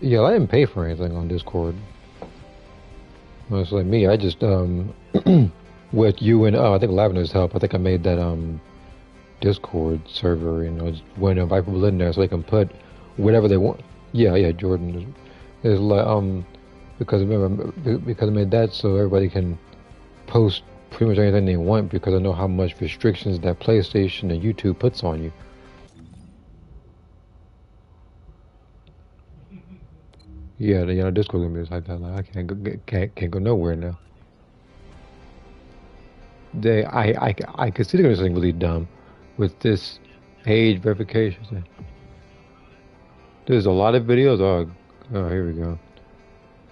Yeah, I didn't pay for anything on Discord. It's like me, I just with you and I think Lavender's help, I think I made that Discord server, just when invite people in there so they can put whatever they want. Yeah, Jordan is like because remember because I made that so everybody can post pretty much anything they want because I know how much restrictions that PlayStation and YouTube puts on you. Yeah, Discord gonna be like that. Like I can't go nowhere now. I consider this thing really dumb with this age verification thing. There's a lot of videos. Oh, here we go.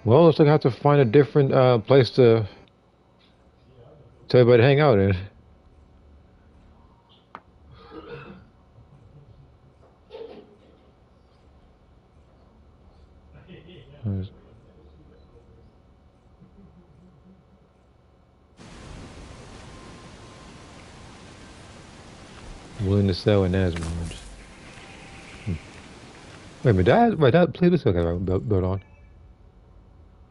Well, looks like I have to find a different place to tell everybody to hang out in. Willing to sell in Asmod. Wait a minute, that play this okay, built on.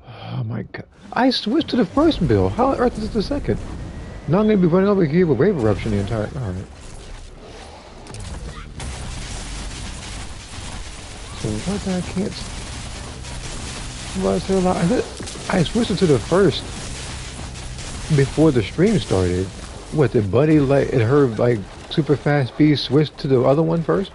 Oh my god. I switched to the first build. How on earth is this the second? Now I'm gonna be running over here with wave eruption the entire alright. So what I can't I switched it to the first before the stream started. What did Buddy like it her like super fast speed switch to the other one first?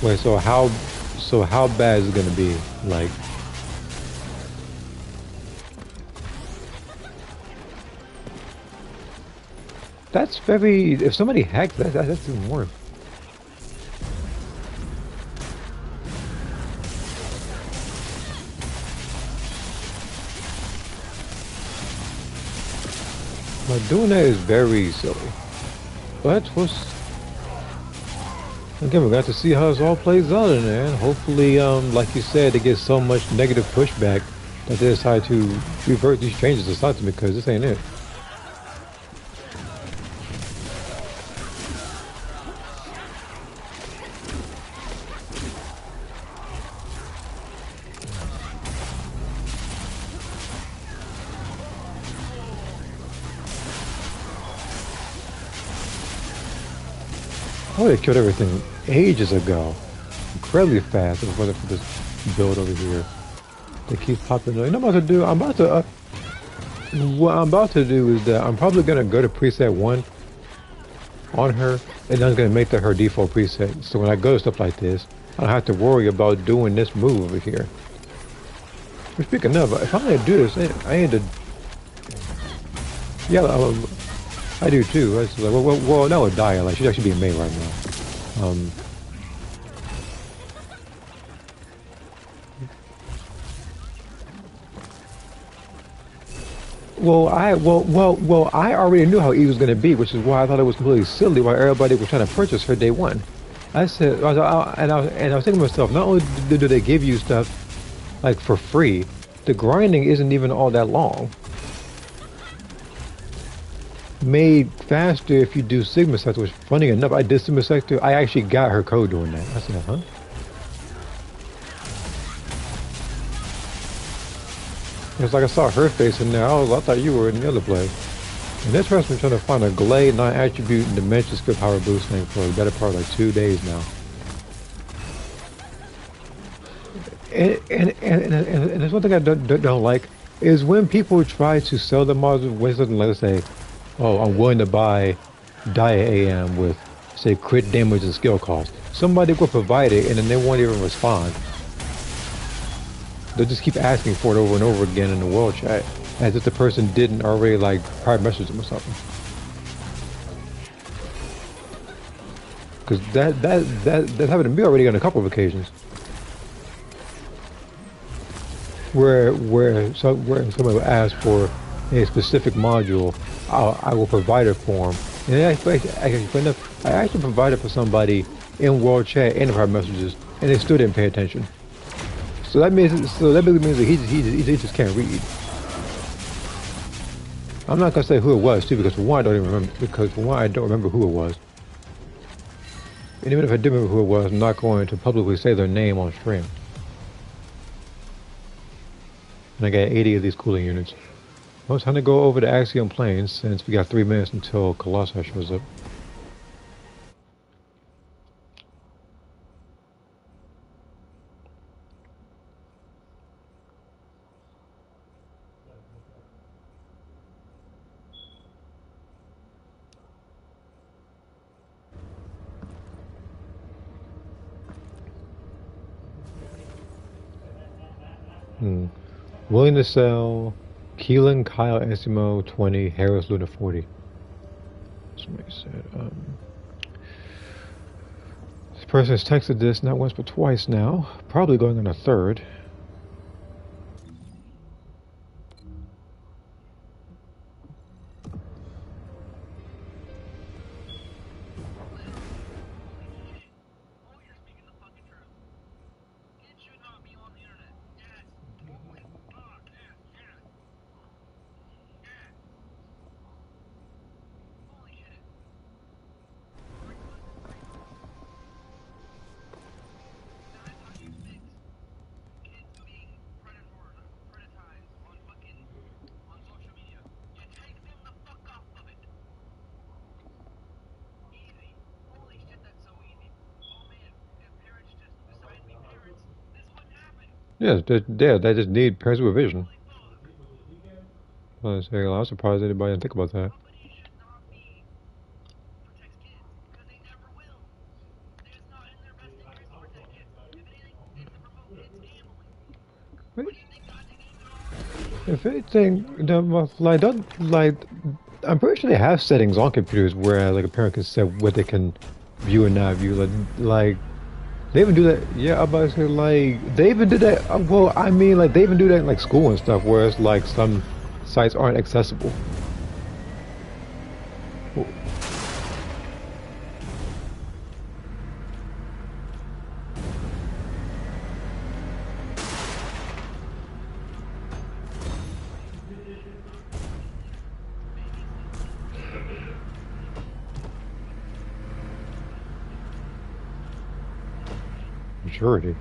Wait, so how bad is it gonna be? Like, that's very. If somebody hacked that's even more. Like doing that is very silly. But what's again, we're going to have to see how this all plays out in there. And hopefully, like you said, they get so much negative pushback that they decide to revert these changes to something because this ain't it. Oh, they killed everything ages ago. Incredibly fast. If it wasn't for this build over here. They keep popping up. You know what I'm about to do? What I'm about to do is that I'm probably going to go to preset 1 on her, and I'm going to make that her default preset. So when I go to stuff like this, I don't have to worry about doing this move over here. But speaking of, if I'm going to do this, I need to... Yeah, I do too. It's like, well, that would die. Like, she'd actually be in May right now. Well, I already knew how Eve was going to be, which is why I thought it was completely silly why everybody was trying to purchase her day 1. I said, and I was thinking to myself, not only do they give you stuff like for free, the grinding isn't even all that long. Made faster if you do Sigma Sector, which funny enough, I did Sigma Sector. I actually got her code doing that. I said, huh? It's like I saw her face in there. I thought you were in the other place. And this person trying to find a Glade non-attribute and dimension skill power boost thing for a better part of like 2 days now. And there's one thing I don't like is when people try to sell the modules with something like, let's say, oh, I'm willing to buy Dia AM with, say, crit damage and skill cost. Somebody will provide it and then they won't even respond. they'll just keep asking for it over and over again in the world chat, as if the person didn't already like private message them or something. Because that happened to me already on a couple of occasions, where someone will ask for a specific module, I will provide it for them. And I actually provided for somebody in world chat and in private messages, and they still didn't pay attention. So that basically means that he just can't read. I'm not gonna say who it was too, because for one I don't even remember. Because for one I don't remember who it was. And even if I do remember who it was, I'm not going to publicly say their name on stream. And I got 80 of these cooling units. Well, it's time to go over to Axiom Plains, since we got 3 minutes until Colossus shows up. Willing to sell, Keelan Kyle Esimo 20, Harris Luna 40. Somebody said, this person has texted this not once but twice now, probably going on a third. Yeah, they just need parent supervision. I was surprised anybody didn't think about that. If anything, I'm pretty sure they have settings on computers where like a parent can set what they can view and not view. Like they even do that. Yeah, I'm about to say like they even do that. Well, I mean, like they even do that in like school and stuff, where it's like some sites aren't accessible. Maturity.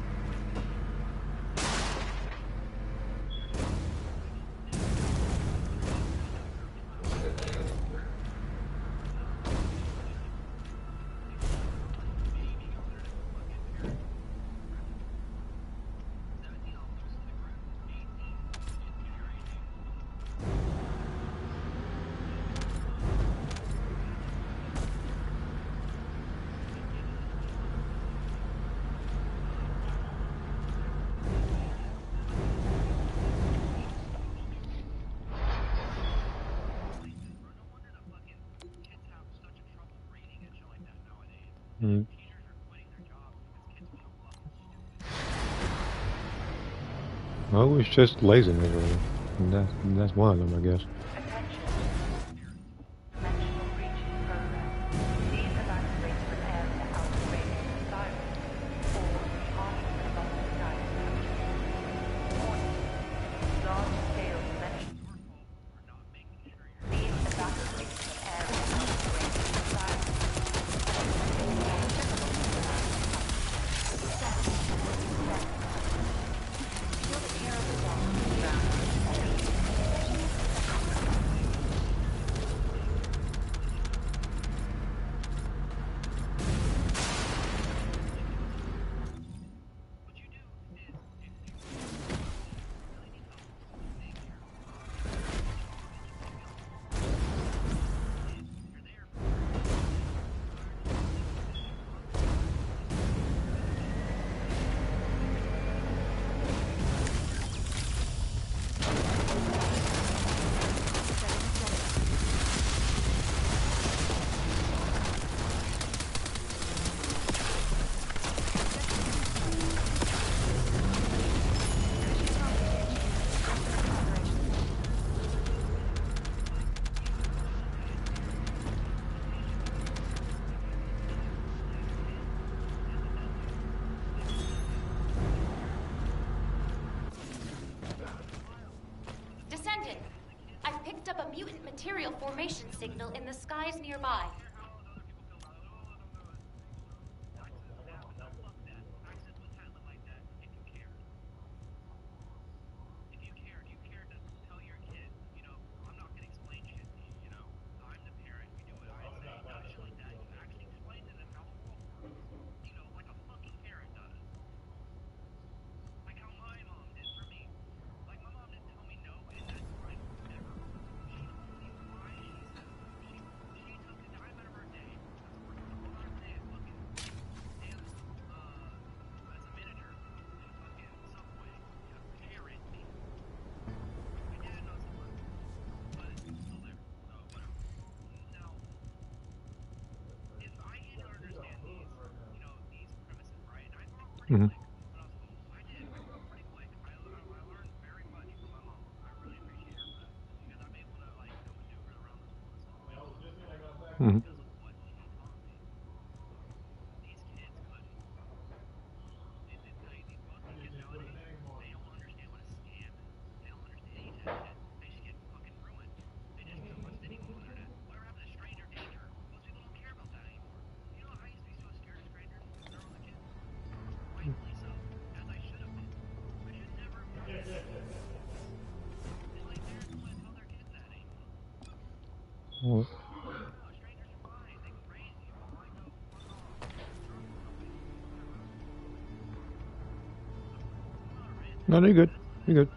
Well, it's just laziness, really. And that's one of them, I guess. mutant material formation signal in the skies nearby. Mm-hmm. Mm-hmm. Well, no, they're good. They're good.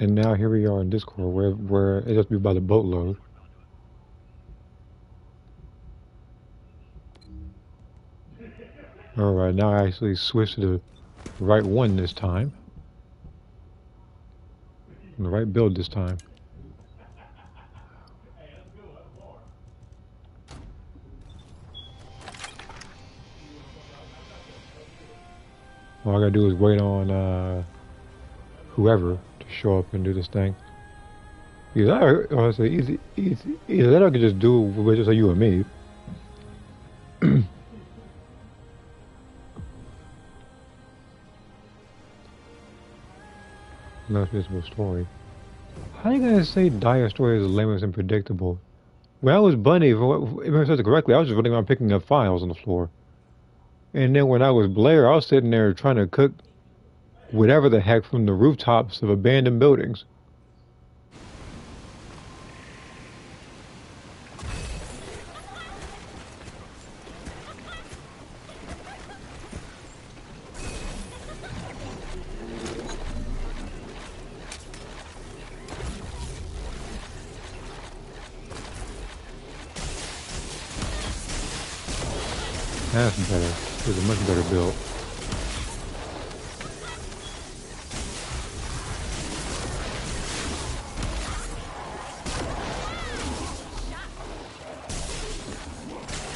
And now here we are in Discord, where it just be by the boatload. All right, now I actually switched to the right one this time, the right build this time. All I gotta do is wait on whoever to show up and do this thing. Either that I could just do with just you and me. Not visible story. How you guys say Dire Story is lame and predictable? When I was Bunny, if I said it correctly, I was just running around picking up files on the floor. And then when I was Blair, I was sitting there trying to cook whatever the heck from the rooftops of abandoned buildings. That's better. It's a much better build.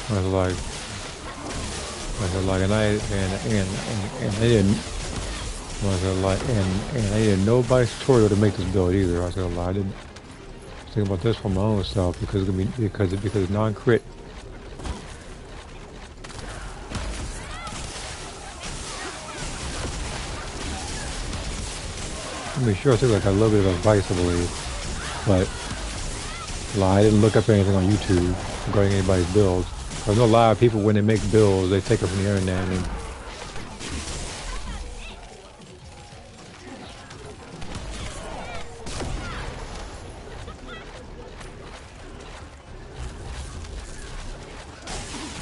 I was like, and they didn't. I was like, and I needed nobody's tutorial to make this build either. I was gonna lie, I didn't think about this for my own self because it's non-crit. I mean, sure, I took like a little bit of advice, I believe, but I didn't look up anything on YouTube regarding anybody's builds. I know a lot of people, when they make builds, they take it from the internet and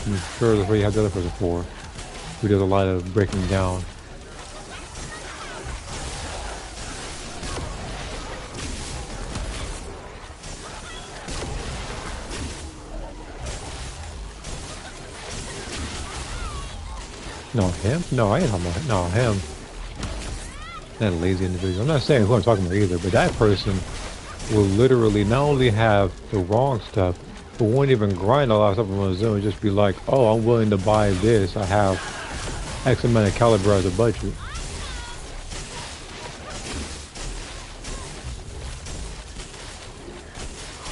I'm sure that's what you have the other person for, who does a lot of breaking down. No, him? No, I ain't talking about him. No, him. That lazy individual. I'm not saying who I'm talking about either, but that person will literally not only have the wrong stuff, but won't even grind a lot of stuff on his own. Just be like, oh, I'm willing to buy this. I have X amount of caliber as a budget.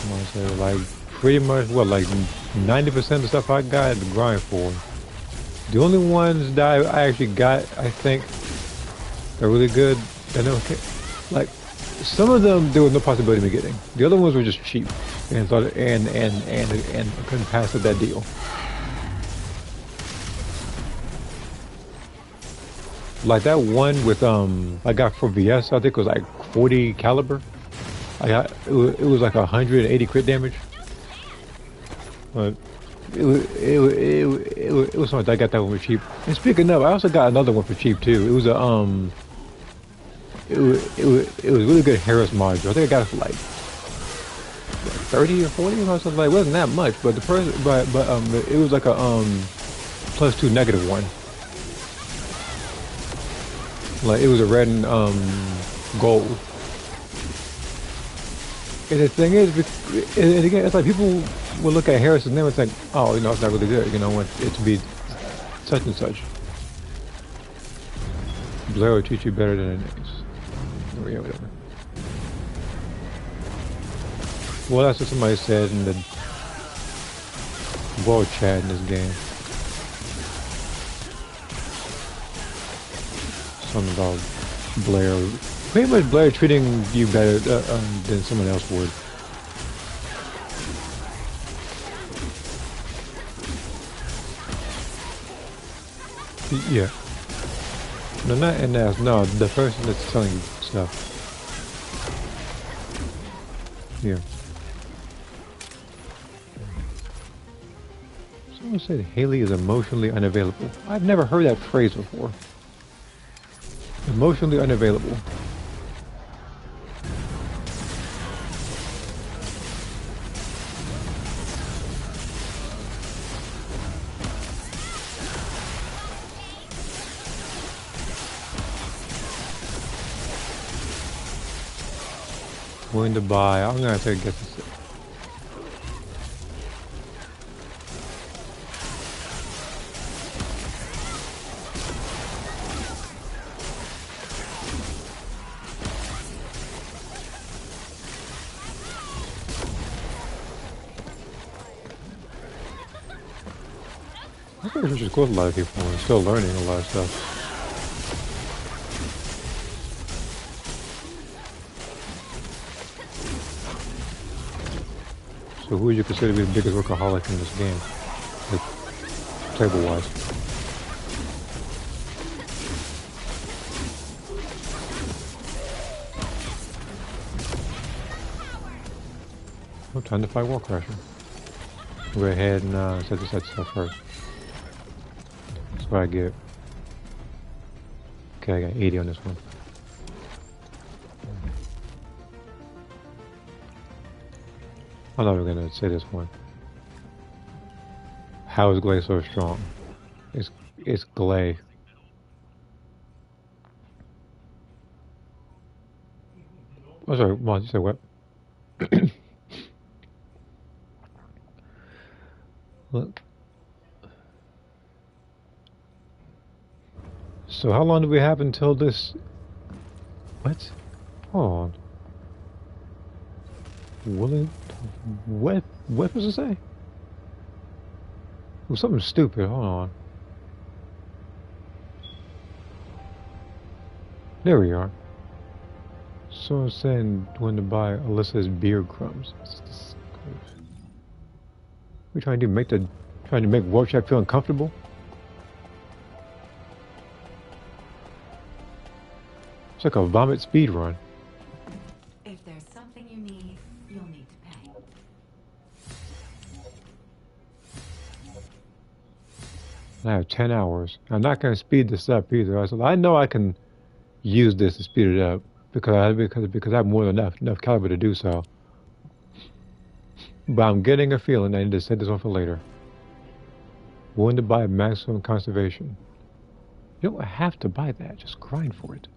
I'm gonna say like pretty much what like 90% of the stuff I got I had to grind for. The only ones that I actually got, I think, are really good. I know, like some of them there was no possibility of me getting. The other ones were just cheap, and thought and I couldn't pass up that deal. Like that one with I got for VS, I think it was like 40 caliber. I got it was like 180 crit damage. But it was something I got that one for cheap. And speaking of, I also got another one for cheap too. It was a it was really good Harris module. I think I got it for like 30 or 40 or something. Like it wasn't that much, but the person but it was like a +2 -1. Like it was a red and gold. And the thing is, and again, it's like people will look at Harris's name and think, oh, you know, it's not really good. You know, want it to be such and such. Blair will teach you better than it is. Or yeah, whatever. Well, that's what somebody said in the world chat in this game. Something about Blair. Pretty much Blair treating you better than someone else would. Yeah. No, not in that. No, the person that's telling you stuff. Yeah. Someone said Haley is emotionally unavailable. I've never heard that phrase before. Emotionally unavailable. Willing to buy. I'm gonna take a guess. I think it's just cool with a lot of people. I'm still learning a lot of stuff. So who would you consider to be the biggest workaholic in this game? Like, table-wise. Oh, time to fight Warcrasher. Go ahead and set this stuff first. That's what I get. Okay, I got 80 on this one. I'm not even gonna say this one. How is Glay so strong? It's Glay. Oh, sorry, Mom, you said what? Look. So how long do we have until this? What? Hold on. Willing? What does it say? It was something stupid. Hold on. There we are. So I'm saying when to buy Alyssa's beard crumbs. We trying to do trying to make World Chat feel uncomfortable? It's like a vomit speed run. If there's something you need, you'll need to pay. I have 10 hours. I'm not going to speed this up either. I know I can use this to speed it up because I have more than enough caliber to do so. But I'm getting a feeling I need to set this one for later. Willing to buy maximum conservation. You don't have to buy that. Just grind for it.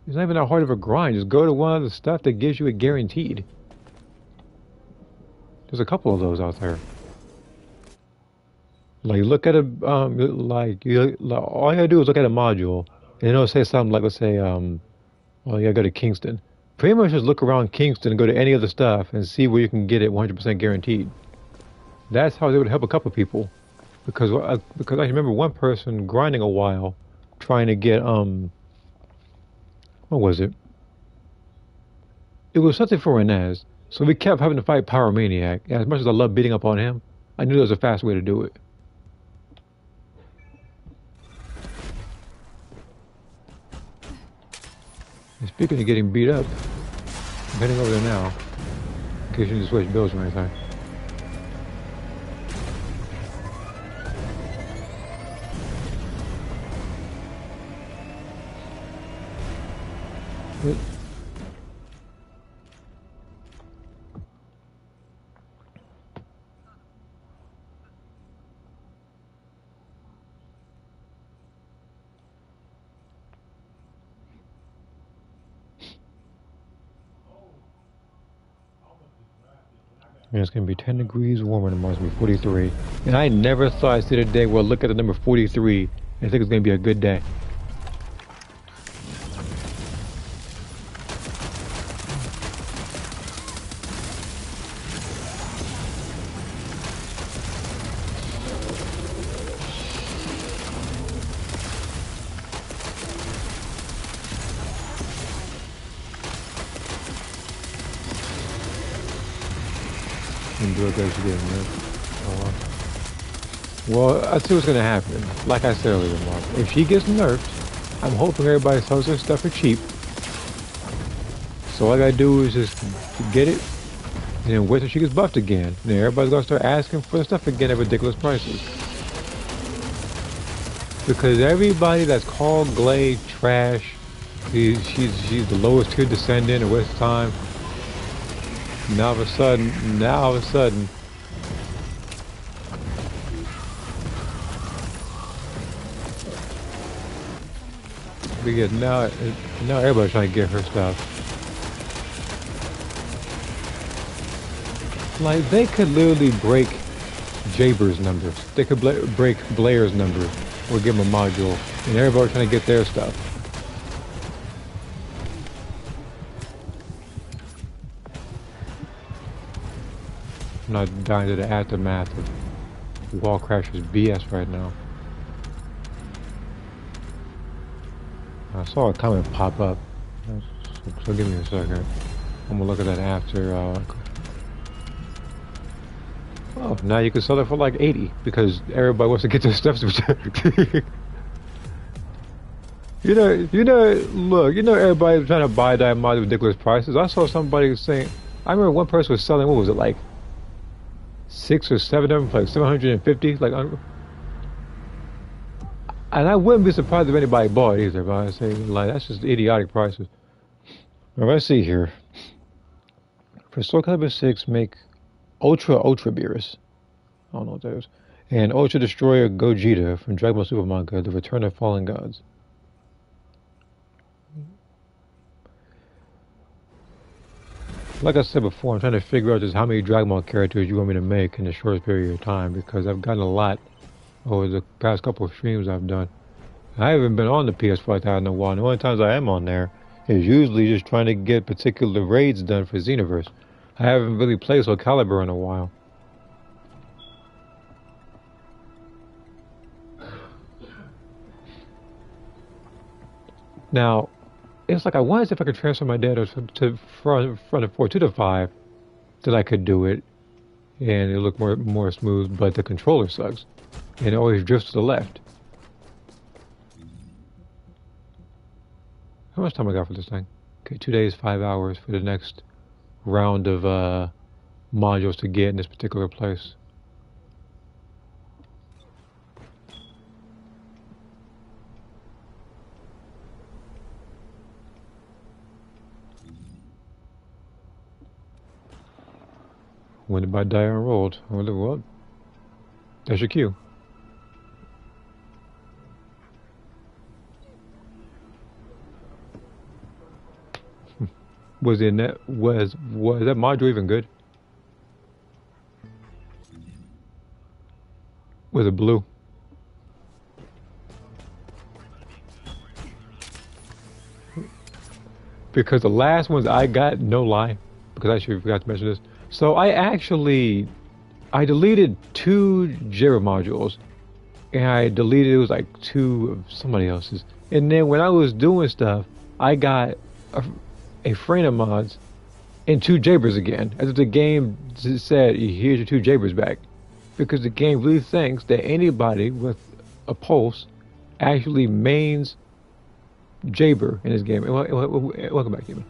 It's not even that hard of a grind. Just go to one of the stuff that gives you a guaranteed. There's a couple of those out there. Like look at a all you gotta do is look at a module, and it'll say something like, let's say, well, you gotta go to Kingston. Pretty much just look around Kingston and go to any other stuff and see where you can get it 100% guaranteed. That's how they would help a couple people, because I remember one person grinding a while, trying to get what was it? It was something for Inez. So we kept having to fight Pyromaniac. And as much as I love beating up on him, I knew there was a fast way to do it. And speaking of getting beat up, I'm heading over there now. In case you need to switch bills or anything. But and it's going to be 10 degrees warmer tomorrow. It's going to be 43. And I never thought I'd see the day where I look at the number 43 and think it's going to be a good day. Well, I see what's gonna happen. Like I said earlier, Mark. If she gets nerfed, I'm hoping everybody sells their stuff for cheap. So all I gotta do is just get it, and then wait till she gets buffed again. And then everybody's gonna start asking for the stuff again at ridiculous prices. Because everybody that's called Glade trash, she's the lowest tier Descendant and waste of time. Now all of a sudden, because now everybody's trying to get her stuff. Like, they could literally break Jaber's numbers. They could break Blair's numbers or give them a module, and everybody's trying to get their stuff. I'm not dying to the aftermath of Wall Crasher's BS right now. I saw a comment pop up, so give me a second. I'm gonna look at that after. Oh, now you can sell it for like 80 because everybody wants to get their stuff. Look, everybody's trying to buy that mod at ridiculous prices. I saw somebody saying, I remember one person was selling, what was it, like 6 or 7 of them for like 750, like. And I wouldn't be surprised if anybody bought it either, but I say, like, that's just idiotic prices. Now, let's see here. For Soul Calibur 6, make Ultra Beerus. I don't know what that is. And Ultra Destroyer Gogeta from Dragon Ball Super Manga, The Return of Fallen Gods. Like I said before, I'm trying to figure out just how many Dragon Ball characters you want me to make in the shortest period of time, because I've gotten a lot over the past couple of streams I've done. I haven't been on the PS4 in a while. The only times I am on there is usually just trying to get particular raids done for Xenoverse. I haven't really played Soul Calibur in a while. Now, it's like I wondered if I could transfer my data from the 4 to the 5, that I could do it, and it looked more smooth, but the controller sucks. And it always drifts to the left. How much time I got for this thing? Okay, 2 days, 5 hours for the next round of modules to get in this particular place. When did my die unrolled? I wonder what? There's your cue. Was in that was that module even good? Was it blue? Because the last ones I got, no lie, because I actually forgot to mention this. So I deleted 2 Jira modules, and I deleted it was like 2 of somebody else's. And then when I was doing stuff, I got a friend of mine's and 2 Jabers again, as if the game said, "Here's your 2 Jabers back," because the game really thinks that anybody with a pulse actually mains Jaber in his game. Welcome back, human.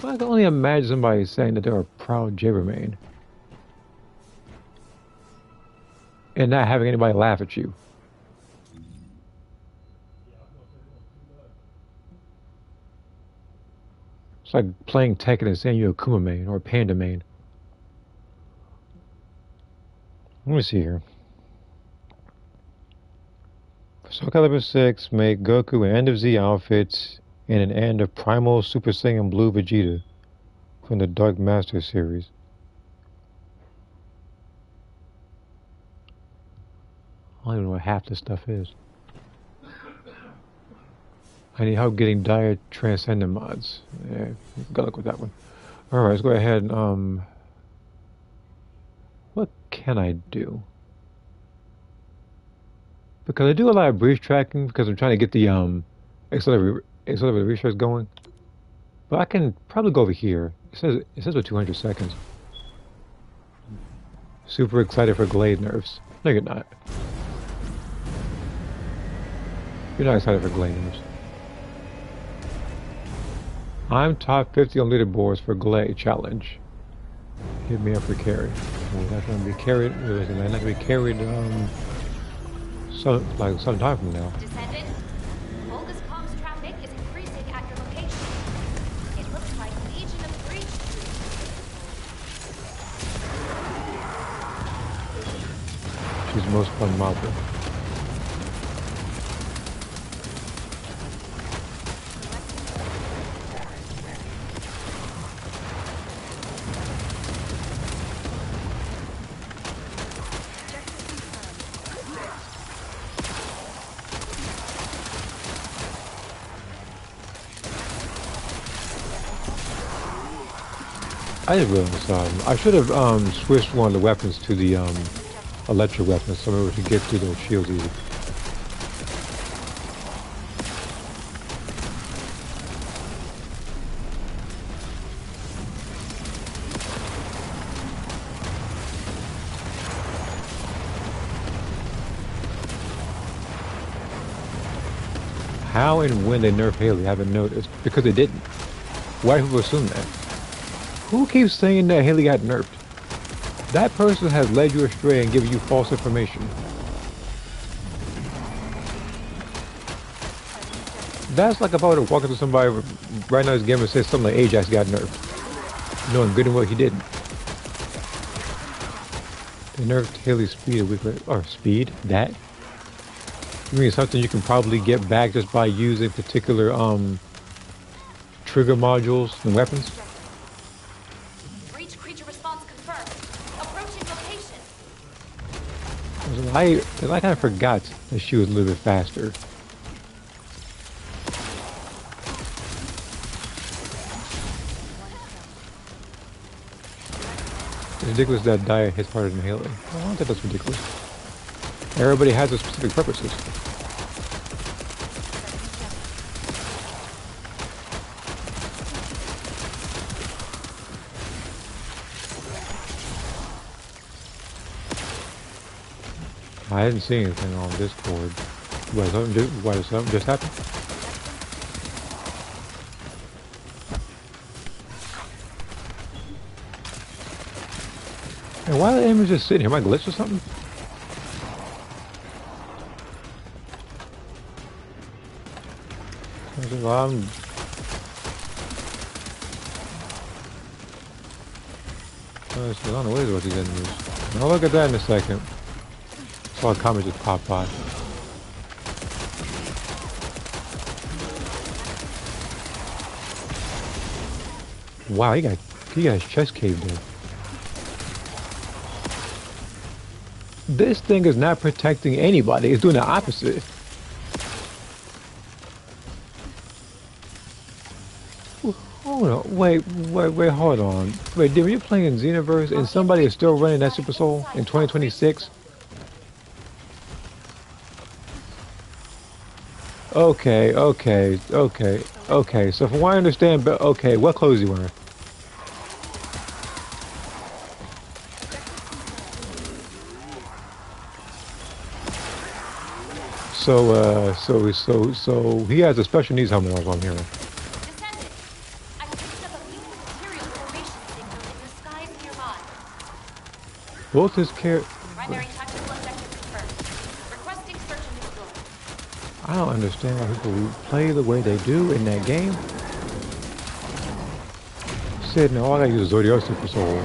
Well, I can only imagine somebody saying that they're a proud Jaber main and not having anybody laugh at you. It's like playing Tekken and saying you're a Kuma main or a Panda main. Let me see here. Soul Calibur 6 make Goku an End of Z outfit and an End of Primal Super Saiyan Blue Vegeta from the Dark Master series. I don't even know what half this stuff is. I need help getting dire Transcendent mods. Yeah, good luck with that one. Alright, let's go ahead and, what can I do? Because I do a lot of brief tracking because I'm trying to get the, accelerator refresh going. But I can probably go over here. It says with 200 seconds. Super excited for Glade nerfs. No, you're not. You're not excited for Glade nerfs. I'm top 50 on leaderboards for Glade challenge. Hit me up for carry. Well, that's gonna be carried. That's gonna be carried. Some time from now. Descendant, Volga's comms traffic is increasing at your location. It looks like Legion of Breach. She's the most fun mother. I didn't realize, I should have switched one of the weapons to the electric weapons so we could get through those shields easy. How and when they nerf Haley, I haven't noticed. Because they didn't. Why do people assume that? Who keeps saying that Haley got nerfed? That person has led you astray and given you false information. That's like if I were to walk up to somebody right now in this game and say something like Ajax got nerfed, knowing good and well he didn't. They nerfed Haley's speed a week later. Or speed? That? You mean something you can probably get back just by using particular trigger modules and weapons? Breach creature response confirmed. Approaching location. I kind of forgot that she was a little bit faster. It's ridiculous that Dire hits harder than Haley. I don't think that's ridiculous. Everybody has their specific purposes. I didn't see anything on Discord. Why did something just happen? And why are the enemies just sitting here? Am I glitched or something? I don't know what is what these enemies. I'll look at that in a second. Saw a comment just pop by. Wow, he got his chest caved in. This thing is not protecting anybody. It's doing the opposite. Hold on. Wait, hold on. Wait, dude, you're playing Xenoverse and somebody is still running that Super Soul in 2026? Okay. So from what I understand, but okay, what clothes you wearing? So he has a special needs helmet, as I'm hearing. Descendant, I picked up a few material formation signals in the skies nearby. Both his care. Primary tactical objective confirmed. Requesting search and destroy. I don't understand why people play the way they do in that game. Said no, all I gotta use is Zodiac Super Soul.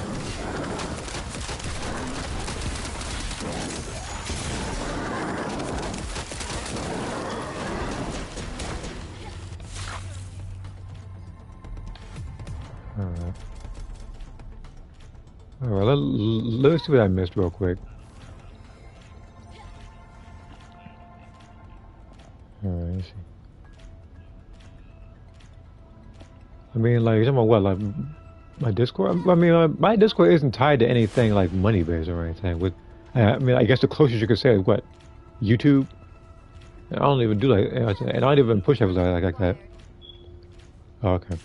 Alright. Alright, let's see what I missed real quick. Alright, let's see. I mean, like, you're talking about what, like, my Discord? I mean, my Discord isn't tied to anything, like, money-based or anything. I mean, I guess the closest you could say is, what, YouTube? I don't even do, like, and I don't even push everything like that. Oh, okay.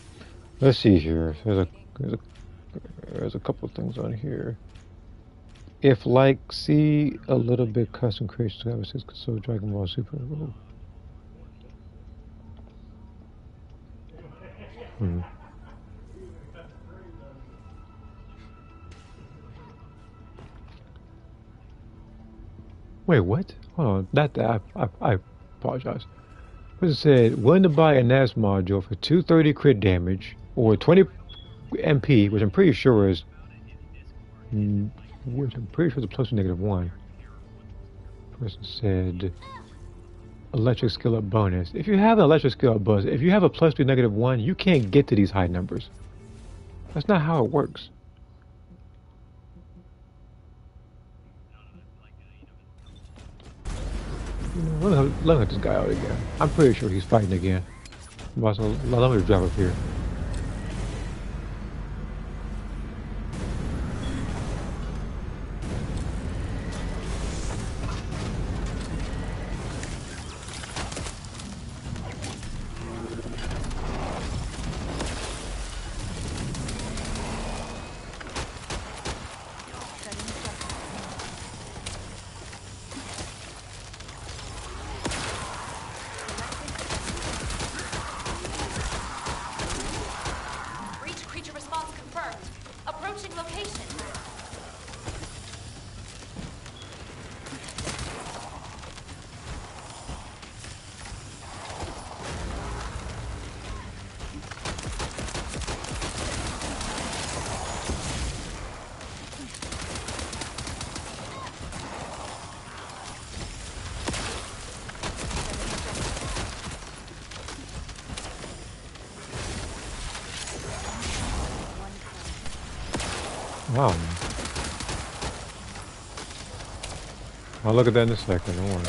Let's see here. There's a couple of things on here. If, like, see a little bit custom creations, I was so Dragon Ball Super. Ooh. Hmm. Wait, what? Hold on. I apologize. But it said, willing to buy a NAS module for 230 crit damage or 20 MP, which I'm pretty sure is, a plus or negative one. Person said, electric skill up bonus. If you have an electric skill up bonus, if you have a plus 2 negative one, you can't get to these high numbers. That's not how it works. Let me let this guy out again. I'm pretty sure he's fighting again. Let me drive up here. Breach creature response confirmed. Approaching location. Wow. I'll look at that in a second. Don't worry.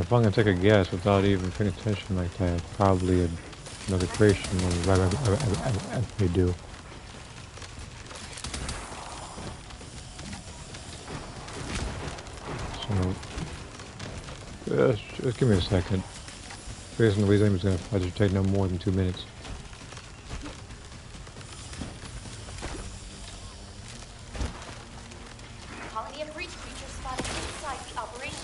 If I'm gonna take a guess without even paying attention like that, probably another creation right as they do. So, just give me a second. Based on the reason it's gonna probably take no more than 2 minutes. Colony of breach creatures spotted inside the operation.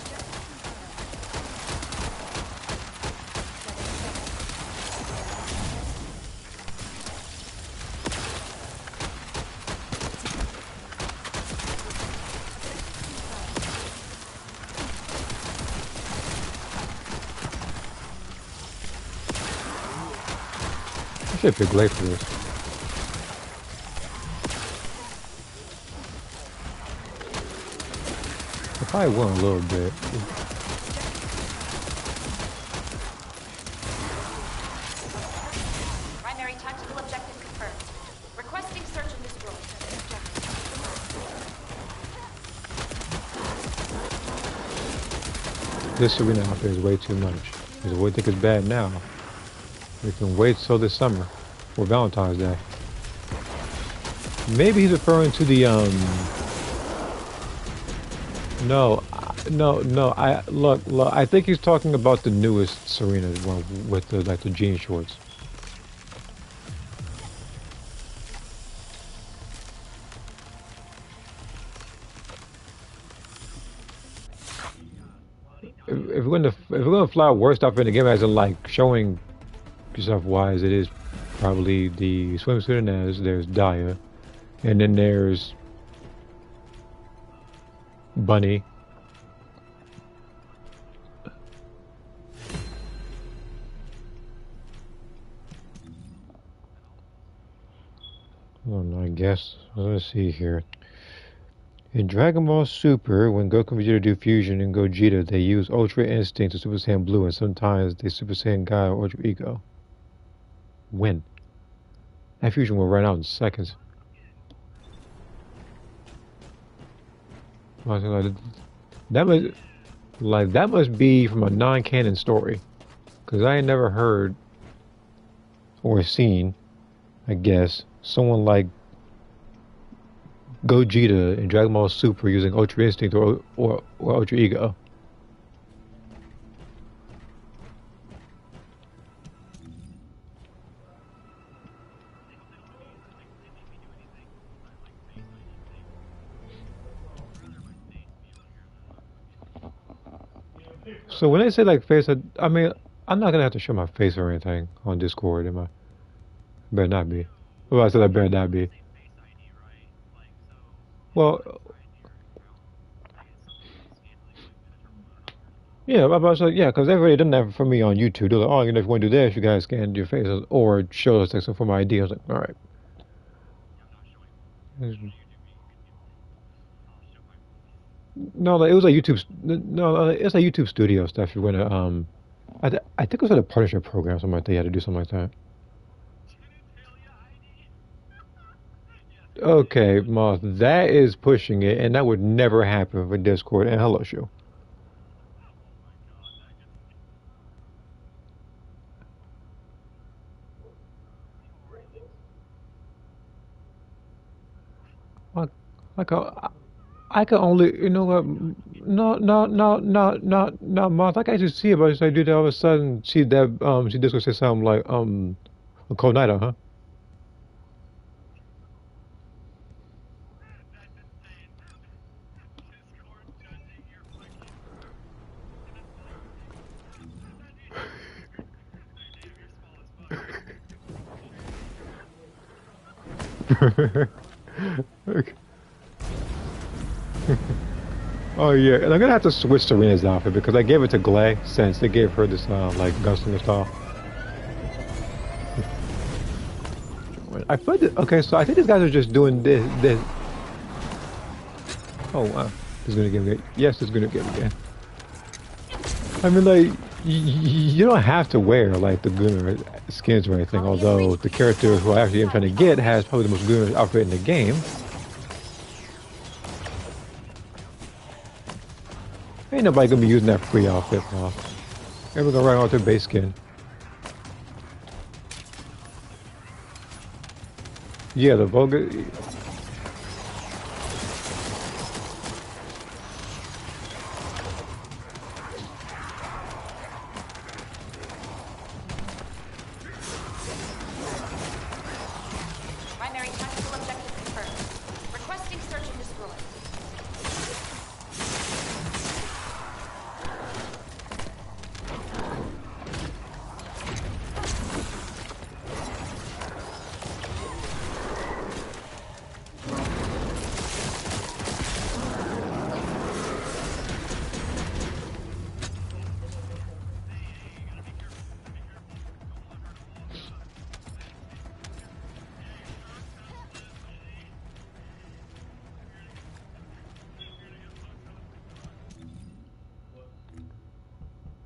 I should pick late for this. I probably won a little bit. This arena outfit is way too much. Because we think it's bad now. We can wait till this summer. Or Valentine's Day. Maybe he's referring to the, No, no. Look. I think he's talking about the newest Serena one with the like the jean shorts. If we're gonna fly worst stuff in the game, as in like showing yourself wise, it is probably the swimsuit Inez. There's Daya, and then there's Bunny. I guess. Let's see here. In Dragon Ball Super, when Goku and Vegeta do fusion in Gogeta, they use Ultra Instinct to Super Saiyan Blue, and sometimes they Super Saiyan God or Ultra Ego. When? That fusion will run out in seconds. That must be from a non-canon story, because I ain't never heard or seen, I guess, someone like Gogeta in Dragon Ball Super using Ultra Instinct or Ultra Ego. So when they say like face, I mean, I'm not gonna have to show my face or anything on Discord, am I? Better not be. Well, I said I better not be. Well, yeah, I was like, yeah, because everybody done that for me on YouTube. They're like, oh, you know, if you want to do this, you guys scan your face or show us like some form of ID. I was like, all right. No, like, it was like YouTube. No, it's like YouTube Studio stuff. You're gonna I think it was like a partnership program, something like that. You had to do something like that. Okay, Moth, that is pushing it, and that would never happen with Discord and Hello Show. Like, like I could only, you know what? No, Moth. Like I just see it, but I do that all of a sudden. She Discord say something like, a cold night, huh? Okay. Oh yeah, and I'm gonna have to switch Serena's outfit because I gave it to Glay since they gave her this like gunslinger style. I put it, okay, so I think these guys are just doing this. Oh wow, this is gonna give me. Yes, it's gonna give me. I mean, like you don't have to wear like the Gunner skins or anything. Although the character who I actually am trying to get has probably the most Gunner outfit in the game. Ain't nobody gonna be using that free outfit, Paul. Everyone's gonna run out their base skin. Yeah, the vulgar. Primary tactical objective confirmed. Requesting search and destroy.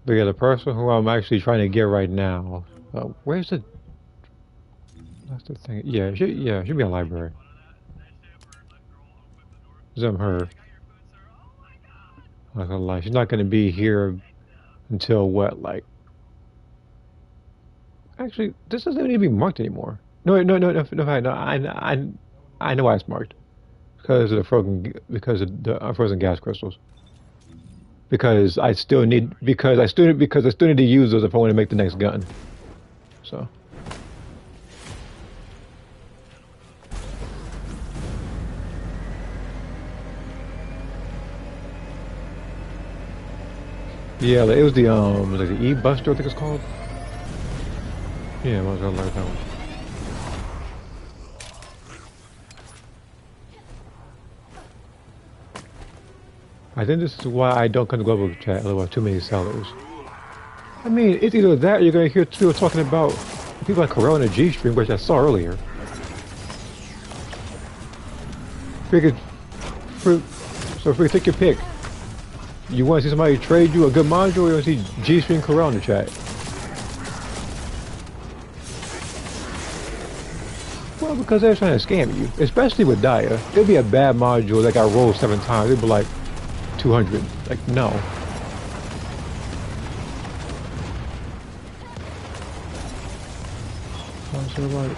But yeah, the person who I'm actually trying to get right now. Where's the? That's the thing. Yeah, it should be a library. Zim her. Not gonna lie, she's not gonna be here until what, like, actually, this doesn't even need to be marked anymore. No, wait, no. I know why it's marked because of the because of the unfrozen gas crystals. Because I still need to use those if I want to make the next gun. So. Yeah, like, it was like the E-Buster, I think it's called. Yeah, I was gonna learn that one. I think this is why I don't come to global chat, otherwise too many sellers. I mean, it's either that or you're gonna hear people talking about people like Corona G-Stream, which I saw earlier. Figured, take your pick. You want to see somebody trade you a good module, or you want to see G-Stream Corona chat? Well, because they're trying to scam you, especially with Dia. It'd be a bad module that got rolled 7 times. It'd be like 200. Like, no. So like,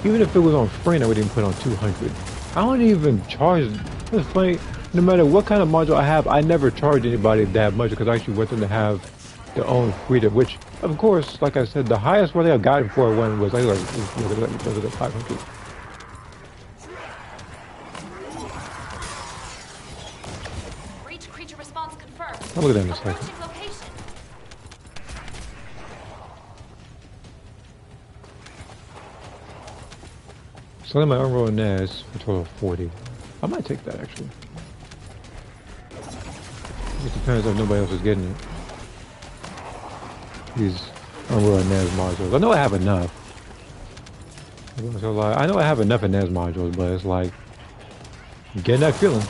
even if it was on frame, I wouldn't even put on 200. I don't even charge. It's funny. No matter what kind of module I have, I never charge anybody that much because I actually want them to have their own freedom. Which, of course, like I said, the highest one I've gotten for one was like 500. Breach creature response confirmed. I'll look at that in a second. Approaching location. Selling my Unrolled NAS for a total of 40. I might take that actually. It depends if nobody else is getting it. These Unrolled NAS modules. I know I have enough. So like, I know I have enough in NAS modules, but it's like getting that feeling.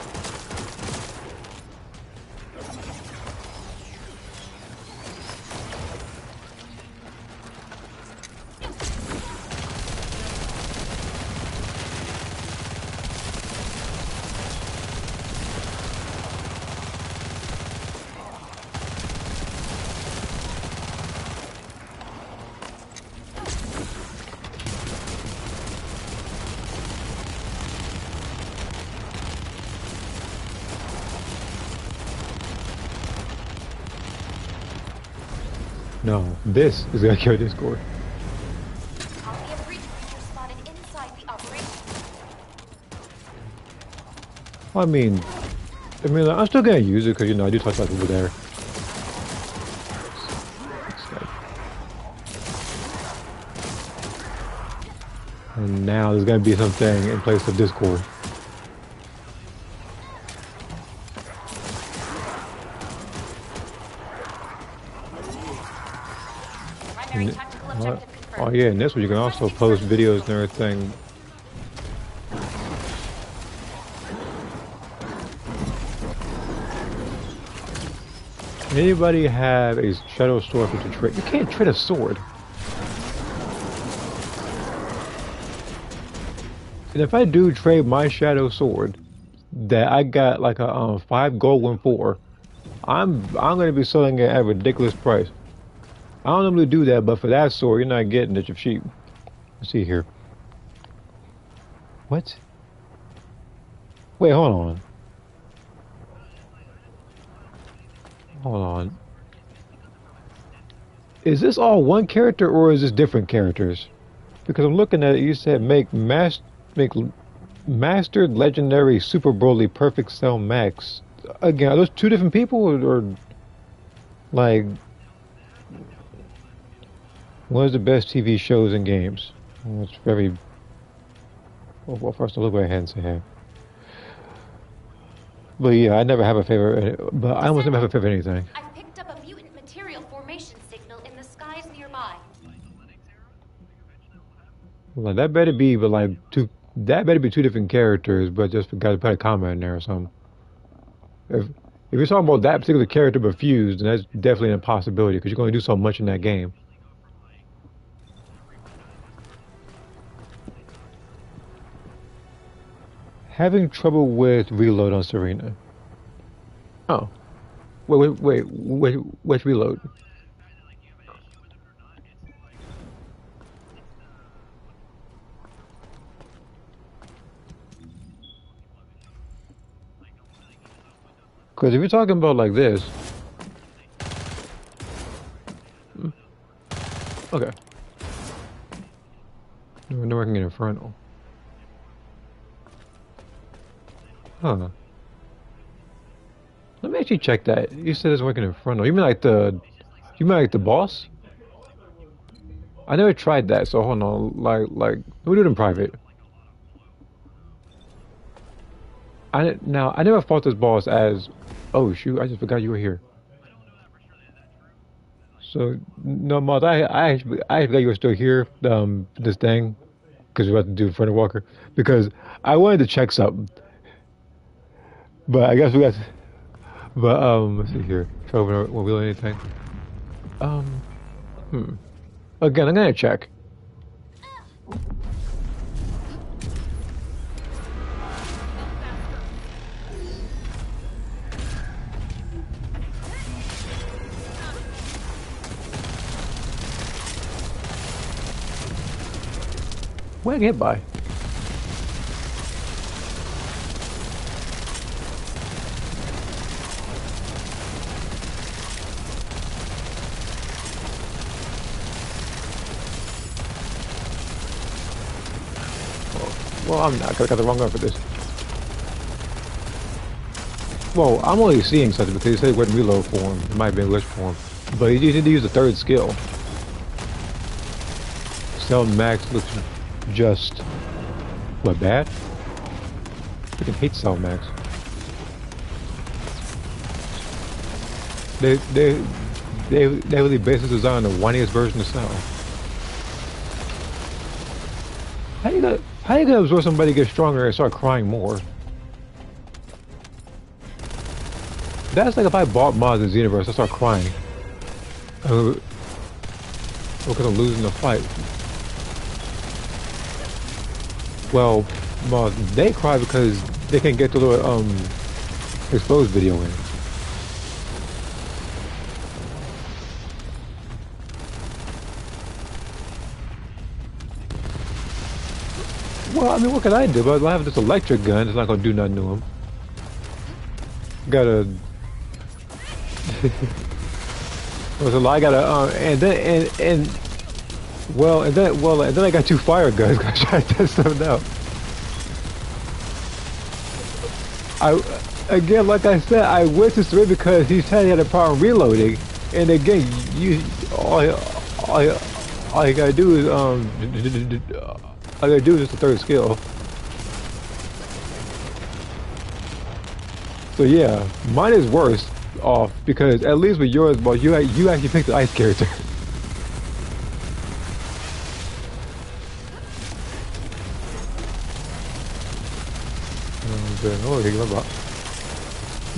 No, this is gonna kill Discord. Copy of breach creature spotted inside the operation. I mean, I'm still gonna use it because I do talk about people there. And now there's gonna be something in place of Discord. Primary tactical objective confirmed. Oh yeah, and this one you can also post videos and everything. Anybody have a shadow sword for to trade? You can't trade a sword. And if I do trade my shadow sword that I got like a 5 gold 1 4, I'm gonna be selling it at a ridiculous price. I don't normally do that, but for that sword, you're not getting it. You're cheap. Let's see here. What? Wait, hold on. Hold on. Is this all one character or is this different characters? Because I'm looking at it, you said make mastered legendary super broly perfect cell max. Again, are those 2 different people or like one of the best TV shows and games? Well, it's very well first I'll look ahead and say hey. But yeah, I never have a favorite, but I almost never have a favorite anything. I've picked up a mutant material formation signal in the skies nearby. Like that better be, but like that better be 2 different characters, but just gotta put a comment in there or something. If you're talking about that particular character but fused, then that's definitely an impossibility because you're going to do so much in that game. Having trouble with reload on Serena. Oh. Wait, reload. Because if you're talking about like this, okay. No working in Infernal. Huh. Let me actually check that. You said it's working in Infernal. You mean like the boss? I never tried that, so hold on. Like, we do it in private. I never fought this boss as. Oh shoot! I just forgot you were here. So no, Moth, I forgot you were still here. This thing, because we're about to do Front Walker. Because I wanted to check something, but I guess we got. But let's see here. Trouble won't wheel anything. Um, hmm. Again, I'm gonna check. What did I get by? Well, I'm not, 'cause I got the wrong gun for this. Well, I'm only seeing something because you said it wasn't reload form. It might have been glitch form. But you need to use the third skill. Cell Max looks just... What, bad? I freaking hate Cell Max. They really based this design on the whiniest version of Cell. How you gonna absorb somebody get stronger and start crying more? That's like if I bought mods in Xenoverse, I start crying. Because I'm losing the fight. Well, mods, they cry because they can't get the little exposed video in. Well, I mean, what can I do? But I have this electric gun. It's not gonna do nothing to him. Gotta. I gotta. And then I got two fire guns. Gotta try to test them out. Again, like I said, I went to Sway because he said he had a problem reloading, and again, all you gotta do is all I gotta do is just the third skill. So yeah, mine is worse off because at least with yours, but you actually picked the ice character.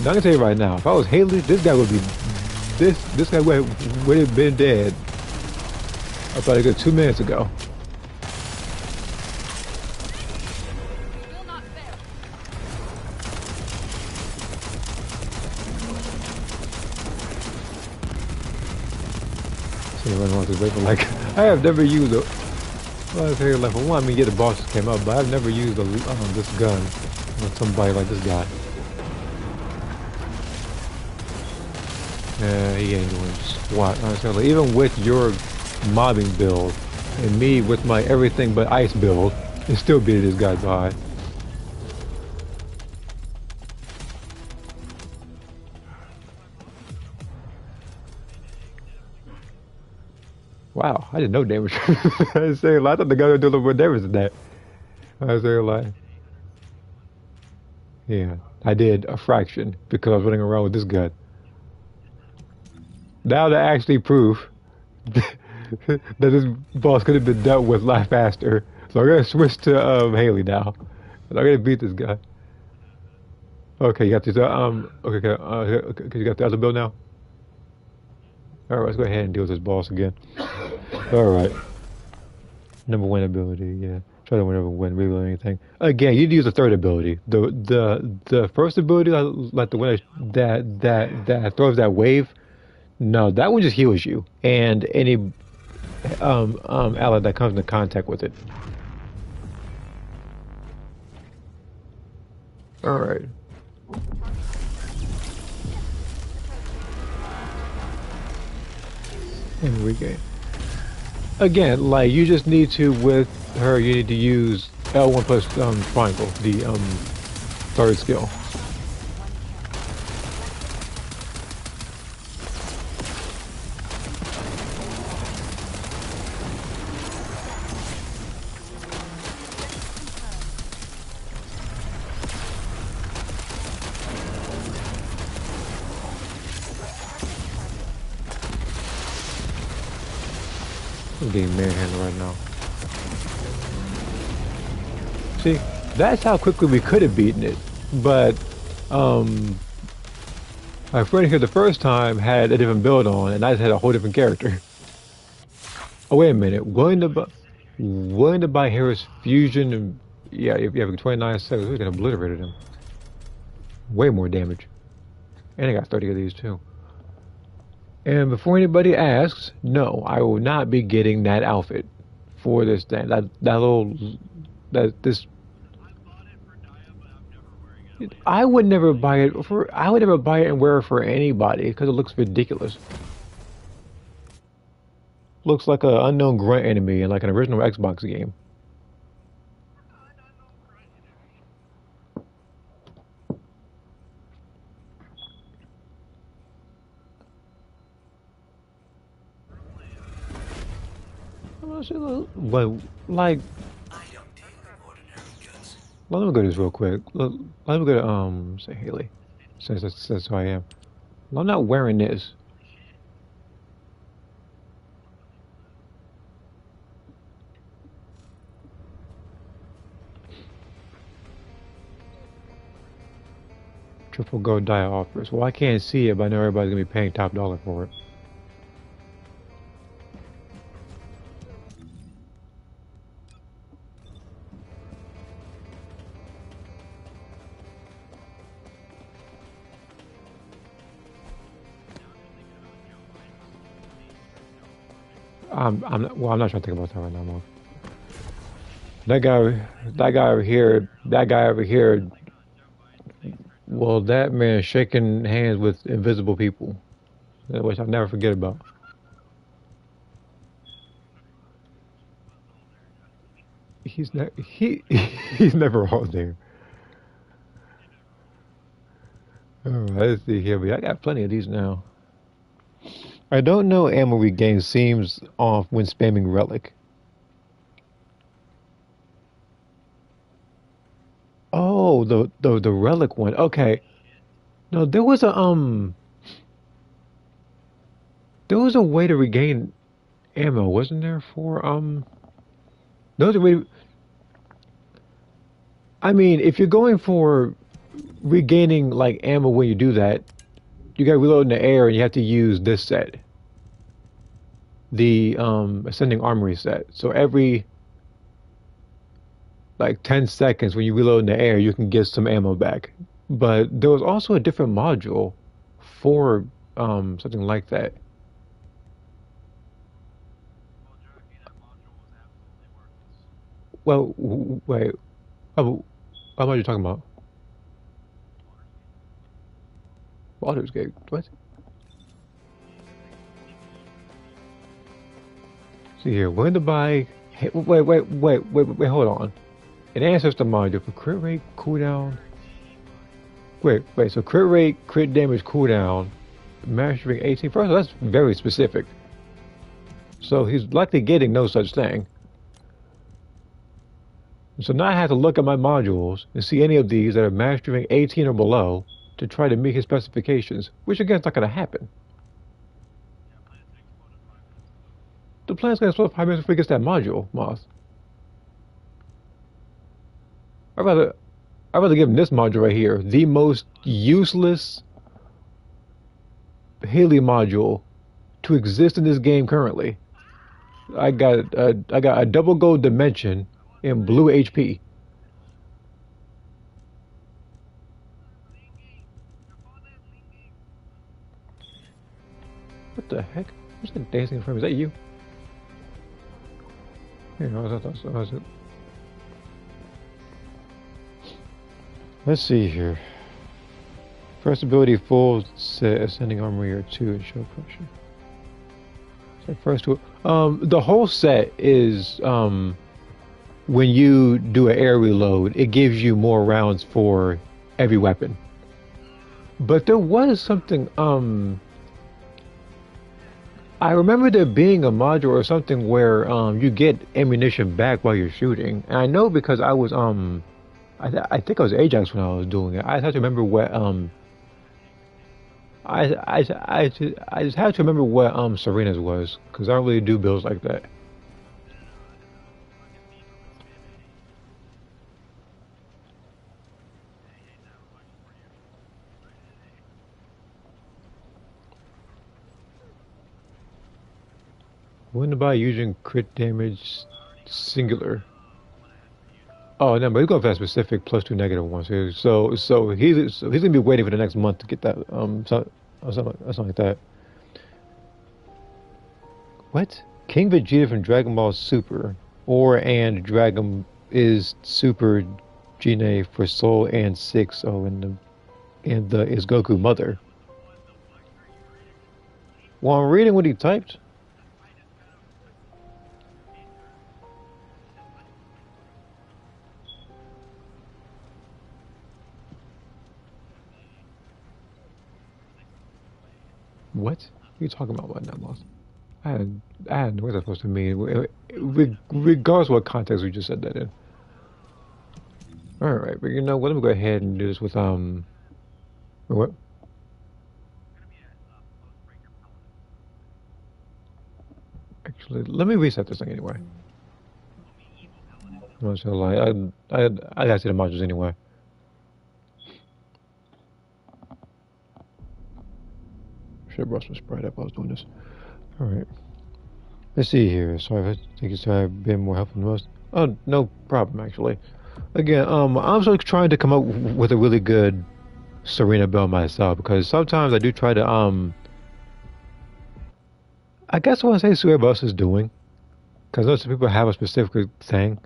Now I can tell you right now, if I was Haley, this guy would be this guy would have been dead about a good 2 minutes ago. Like, I have never used a. Well, I say like for one, I mean, yeah, the boss just came up, but I've never used this gun on somebody like this guy. Yeah, he ain't doing squat. Honestly, even with your mobbing build and me with my everything but ice build, it still beat this guy by. Wow, I didn't know damage. I was saying, I thought the guy would do a little more damage than that. I was saying, like, yeah, I did a fraction because I was running around with this gun. Now to actually prove that this boss could have been dealt with a lot faster, so I'm gonna switch to Haley now. I'm gonna beat this guy. Okay, you got this. Okay, you got the other build now. All right, let's go ahead and deal with this boss again. All right. Number one ability, yeah. Try to win when reload anything. Again, you'd use the third ability. The first ability, like the one that throws that wave. No, that one just heals you and any ally that comes into contact with it. All right. And regain. Again, like you just need to with her, you need to use L1 plus triangle, the third skill. I'm getting manhandled right now. See, that's how quickly we could have beaten it, but my friend here the first time had a different build on, and I just had a whole different character. Oh wait a minute, willing to buy Harris Fusion, and yeah, if you have 29 seconds, we can obliterate him. Way more damage, and I got 30 of these too. And before anybody asks, no, I will not be getting that outfit for this thing. This. I would never buy it for. I would never buy it and wear it for anybody because it looks ridiculous. Looks like an unknown grunt enemy in like an original Xbox game. But like, let me go this real quick. Let me go to say Haley, since that's who I am. I'm not wearing this. Triple gold die offers. Well, I can't see it, but I know everybody's gonna be paying top dollar for it. Well, I'm not trying to think about that right now, Mom. That guy over here. Well, that man shaking hands with invisible people, which I'll never forget about. He's never all there. All right, let's see here, but I got plenty of these now. I don't know ammo regain seems off when spamming relic. Oh, the relic one. Okay. No, there was a way to regain ammo, wasn't there for there was a way I mean, if you're going for regaining like ammo when you do that, you gotta reload in the air and you have to use this set. The ascending armory set. So every like 10 seconds when you reload in the air, you can get some ammo back. But there was also a different module for something like that. Well, wait. Oh, what are you talking about? Baldur's Gate. What? See here, when to buy? Hey, wait, hold on. An ancestor module for crit rate, cooldown. Wait, so crit rate, crit damage, cooldown, mastering 18. First of all, that's very specific. So he's likely getting no such thing. So now I have to look at my modules and see any of these that are mastering 18 or below to try to meet his specifications, which again is not going to happen. The plan's going to explode 5 minutes before he gets that module, Moth. I'd rather give him this module right here, the most useless Haley module to exist in this game currently. I got a double gold dimension in blue HP. What the heck? What's that dancing in front of me? Is that you? Here, how's it? Let's see here. First ability, full set, ascending armor 2 and show pressure. So first two. The whole set is when you do an air reload, it gives you more rounds for every weapon. But there was something. I remember there being a module or something where you get ammunition back while you're shooting. And I know because I was I think I was Ajax when I was doing it. I have to remember what I just have to remember what Serena's was because I don't really do builds like that. When by using crit damage singular. Oh no, but he's going for that specific +2 -1. So he's gonna be waiting for the next month to get that something like that. What? King Vegeta from Dragon Ball Super and Dragon is Super Gene for Soul and 6 and the is Goku mother. Well, I'm reading what he typed. What? What are you talking about? What? Not lost. I had what that supposed to mean. Regardless of what context we just said that in. All right, but you know what? Let me go ahead and do this with what? Actually, let me reset this thing anyway. I'm not gonna lie. I gotta see the modules anyway. Should have brought some Sprite up while I was doing this. Alright. Let's see here. Sorry if I think I've been more helpful than most. Oh, no problem, actually. Again, I'm still trying to come up with a really good Serena build myself because sometimes I do try to, I guess I want to say see what everybody else is doing because most people have a specific thing.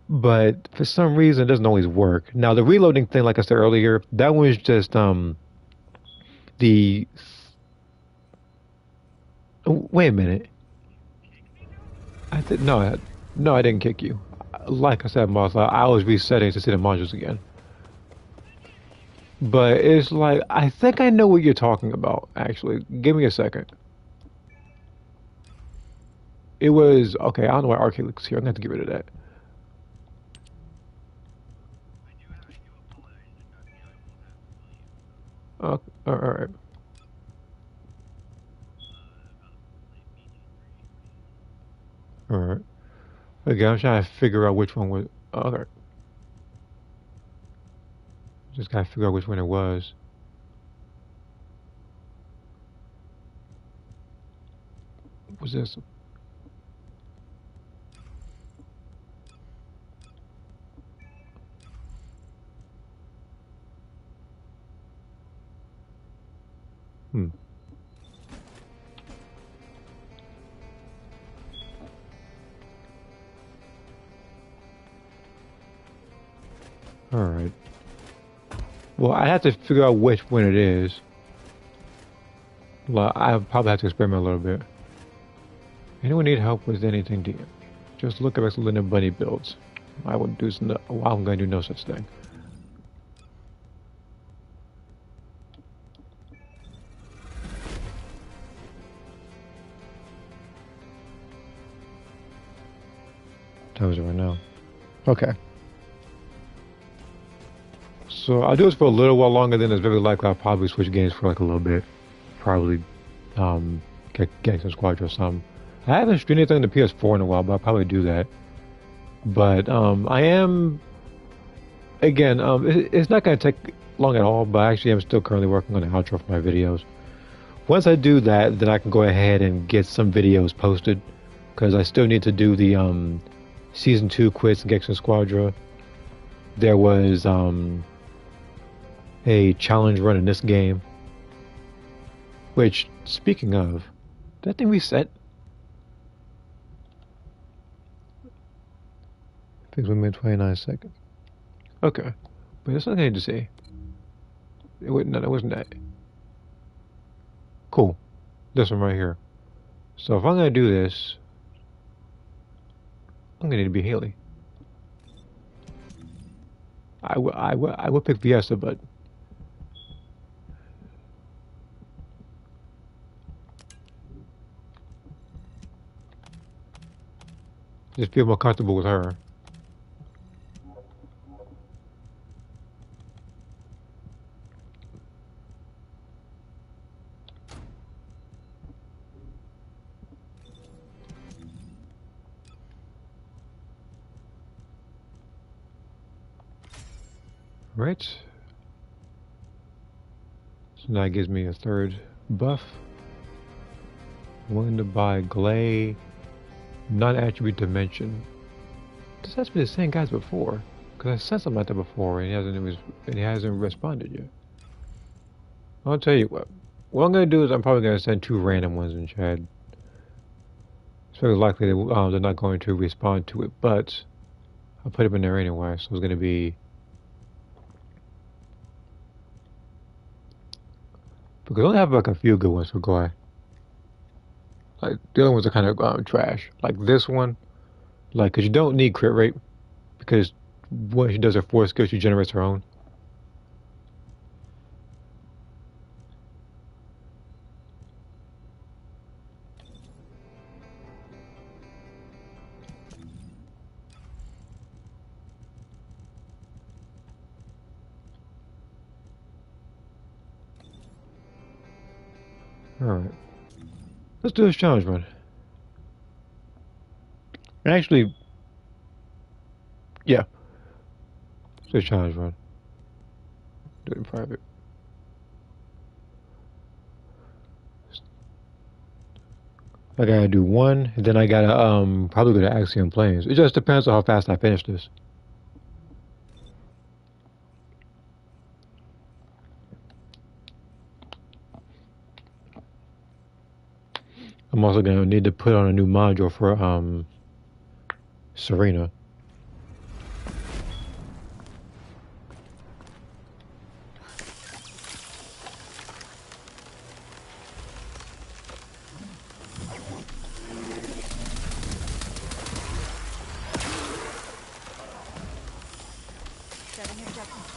But for some reason, it doesn't always work. Now, the reloading thing, like I said earlier, that was just, the wait a minute. No, I didn't kick you. Like I said, Moss, I was resetting to see the modules again. But it's like I think I know what you're talking about. Actually, give me a second. It was okay. I don't know why arcade looks here. I'm gonna have to get rid of that. All right. All right. Okay, I'm trying to figure out which one was. Okay. Just gotta figure out which one it was. What was this? Hmm. All right. Well, I have to figure out which one it is. Well, I probably have to experiment a little bit. Anyone need help with anything, DM? Just look up Linda Bunny builds. I wouldn't do no, I'm going to do no such thing. Time is it right now? Okay. So I'll do this for a little while longer, then it's very likely I'll probably switch games for like a little bit. Probably get some Squadron or something. I haven't streamed anything on the PS4 in a while, but I'll probably do that. But I am again, it's not going to take long at all, but actually I'm still currently working on the outro for my videos. Once I do that, then I can go ahead and get some videos posted, because I still need to do the Season 2 quits Gexen Squadra. There was a challenge run in this game. Which, speaking of, that thing reset? I think 1 minute 29 seconds. Okay. But that's nothing I need to say. It wasn't that. Cool. This one right here. So if I'm gonna do this, I'm gonna need to be Haley. I would pick Fiesta, but just feel more comfortable with her. Right. So now it gives me a third buff. Willing to buy Glay, non-attribute dimension. This has to be the same guys before, because I said something like that before, and he hasn't responded yet. I'll tell you what. What I'm gonna do is I'm probably gonna send 2 random ones in chat. It's very likely they're not going to respond to it, but I'll put them in there anyway. So it's gonna be because I only have like a few good ones for Glay. Like the other ones are kind of trash. Like this one, like because you don't need crit rate because when she does her 4 skills, she generates her own. Alright. Let's do this challenge run. And actually, yeah. Let's do a challenge run. Do it in private. I gotta do 1, and then I gotta probably go to Axiom Plains. It just depends on how fast I finish this. I'm also gonna need to put on a new module for Serena. Setting objective.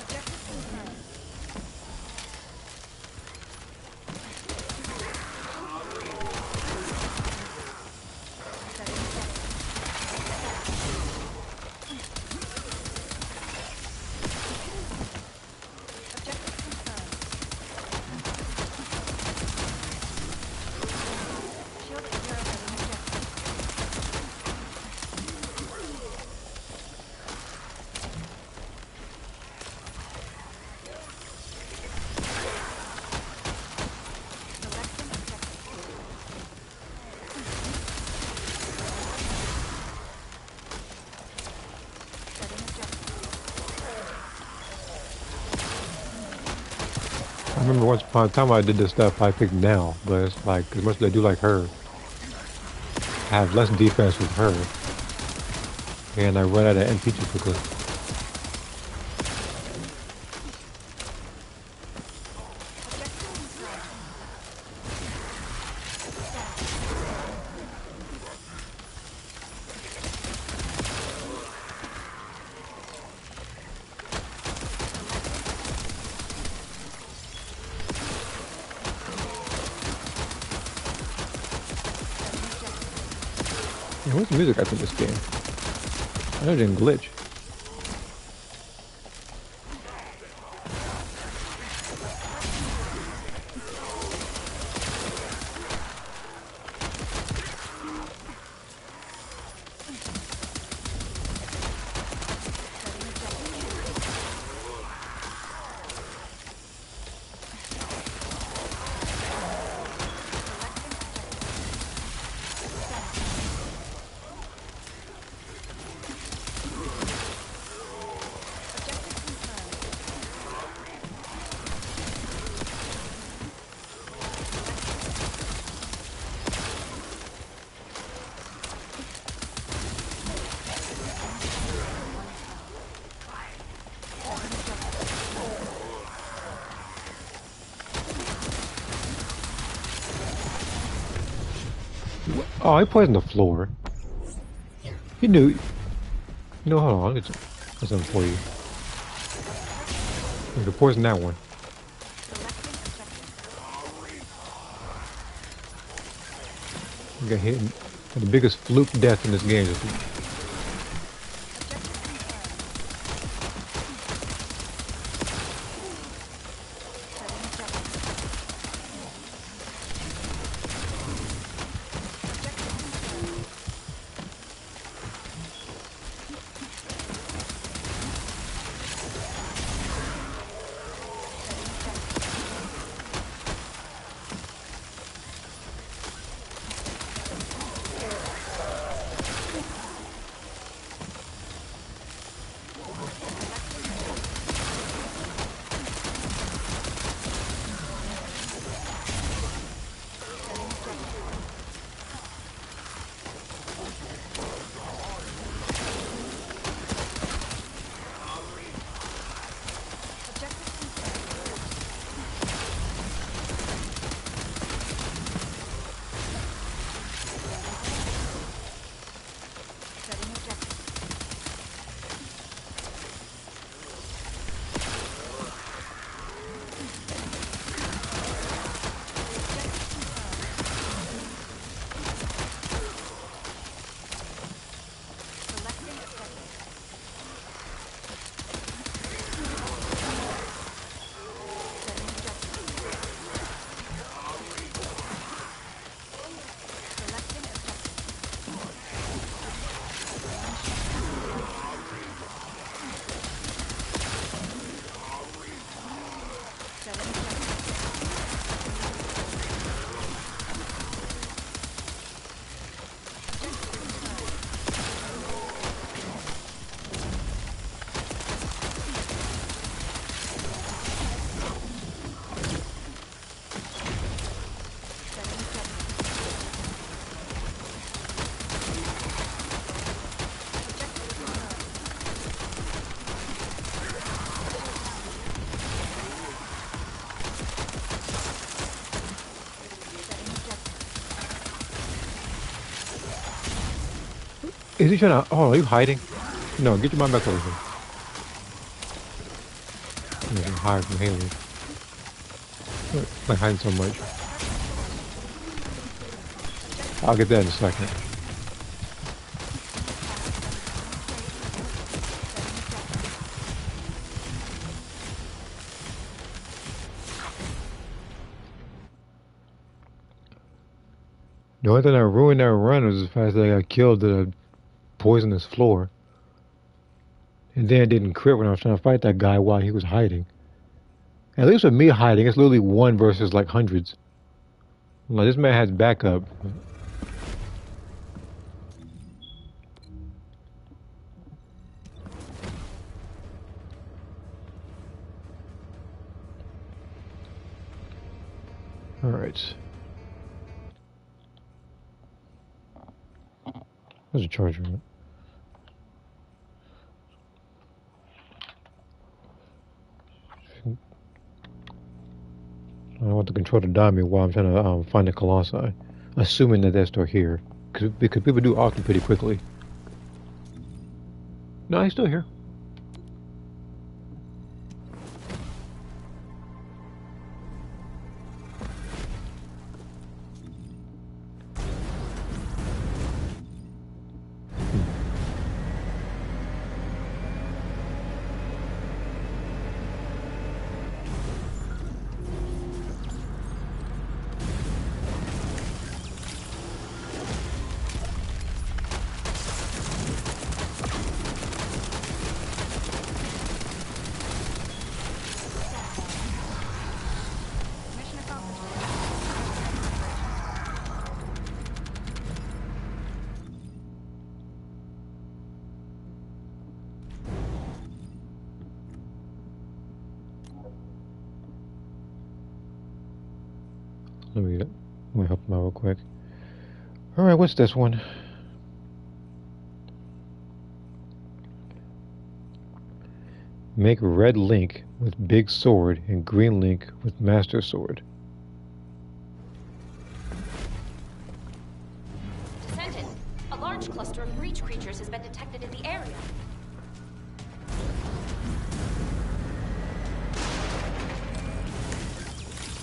Objective confirmed. Setting objective. Objective confirmed. Shield at 0 setting objective. Selecting objective. Setting objective. I remember once upon a time I did this stuff I picked now, but it's like as much as I do like her, I have less defense with her, and I run out of NP too quickly. Objective confirmed. Yeah, what's the music after this game? I know it didn't glitch. Oh, he poisoned the floor. He knew. No, hold on. It's something for you. You can poison that one. You got hit. The biggest fluke death in this game. Is he trying to? Oh, are you hiding? No, get your mind back over here. You can hide from Haley. Like hiding so much. I'll get that in a second. The only thing that ruined that run was the fact that I got killed to the poisonous floor. And then it didn't crit when I was trying to fight that guy while he was hiding. At least with me hiding, it's literally one versus like hundreds. Like this man has backup. Alright. There's a charger. I want to control the dummy while I'm trying to find the colossi. Assuming that they're still here. Because people do auction pretty quickly. No, he's still here. Let me help him out real quick. Alright, what's this one? Make red link with big sword and green link with master sword. cluster of breach creatures has been detected in the area.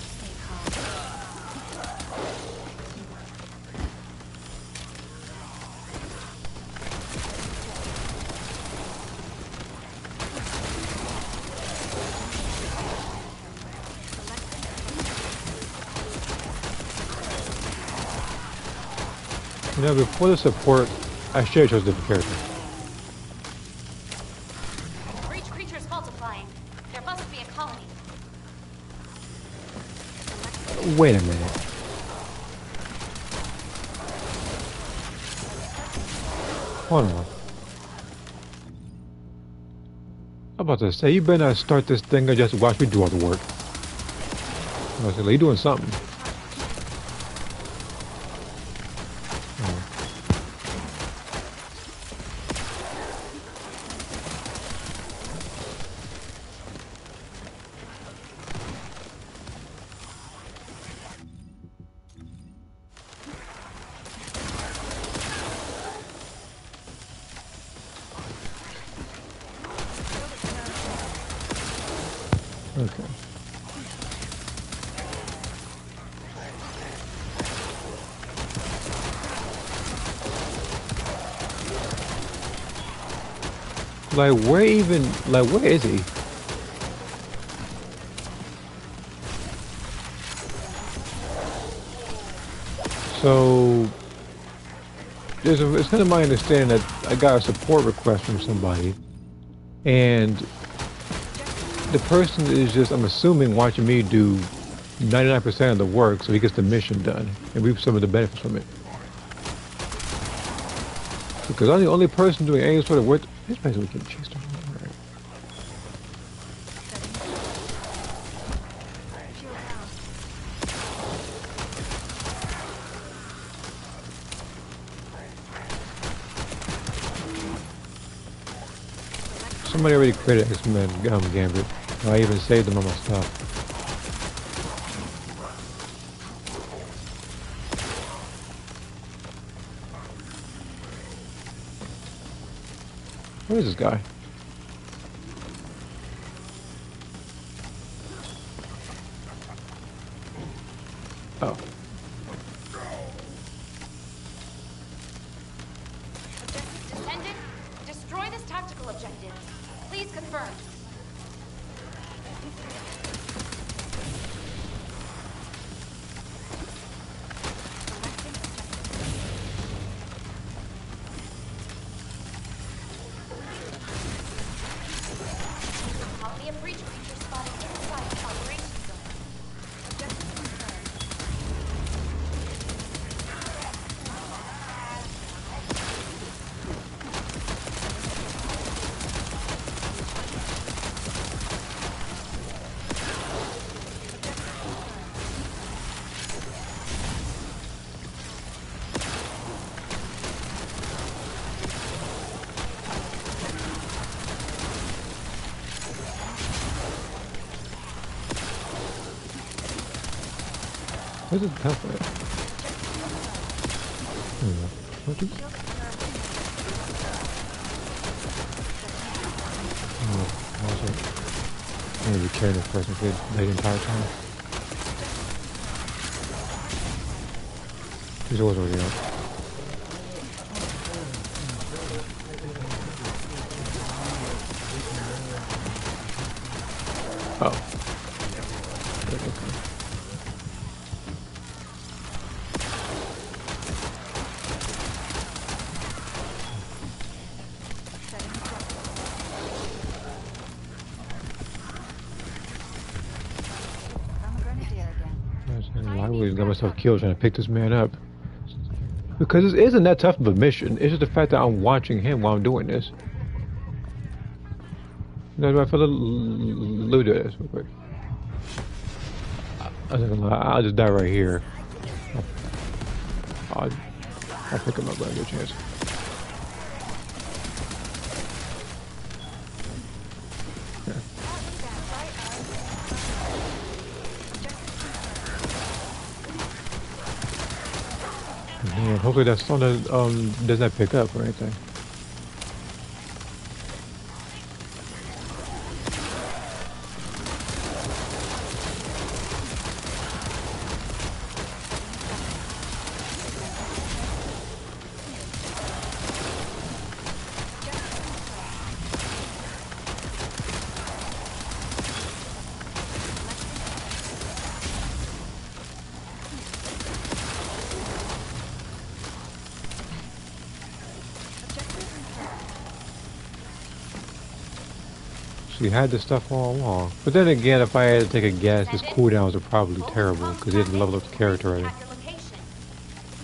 Stay calm. You know, before the support, I should have chose a different character. Breach creatures multiplying. There must be a colony. Wait a minute. Hold on. I'm about to say, you better not start this thing and just watch me do all the work. I was like, you're doing something. Okay. Like, where even, like, where is he? So, it's kind of my understanding that I got a support request from somebody, and the person is just, I'm assuming, watching me do 99% of the work so he gets the mission done and reap some of the benefits from it. Because I'm the only person doing any sort of work. This basically getting chased around. Right. Somebody already created X-Men Gambit. I even saved them on my stuff. Where is this guy? Oh. Descendant, destroy this tactical objective. Please confirm. Colony of breach creatures spotted inside the operation zone. Objective confirmed. Where's this path at? What is? Oh, was it? I'm gonna be carrying this person for the entire time. He's always already out. Oh. Okay. I'm a grenadier again. I always got myself killed trying to pick this man up. Because it isn't that tough of a mission. It's just the fact that I'm watching him while I'm doing this. You know, I feel let me do this real quick. I was gonna lie, I'll just die right here. I'll pick him up when I get a chance. Man, hopefully that song does not pick up or anything. She had this stuff all along. But then again, if I had to take a guess, his Descendant, cooldowns are probably Vulgus terrible comms because he didn't traffic level is up the character increasing already. at your location.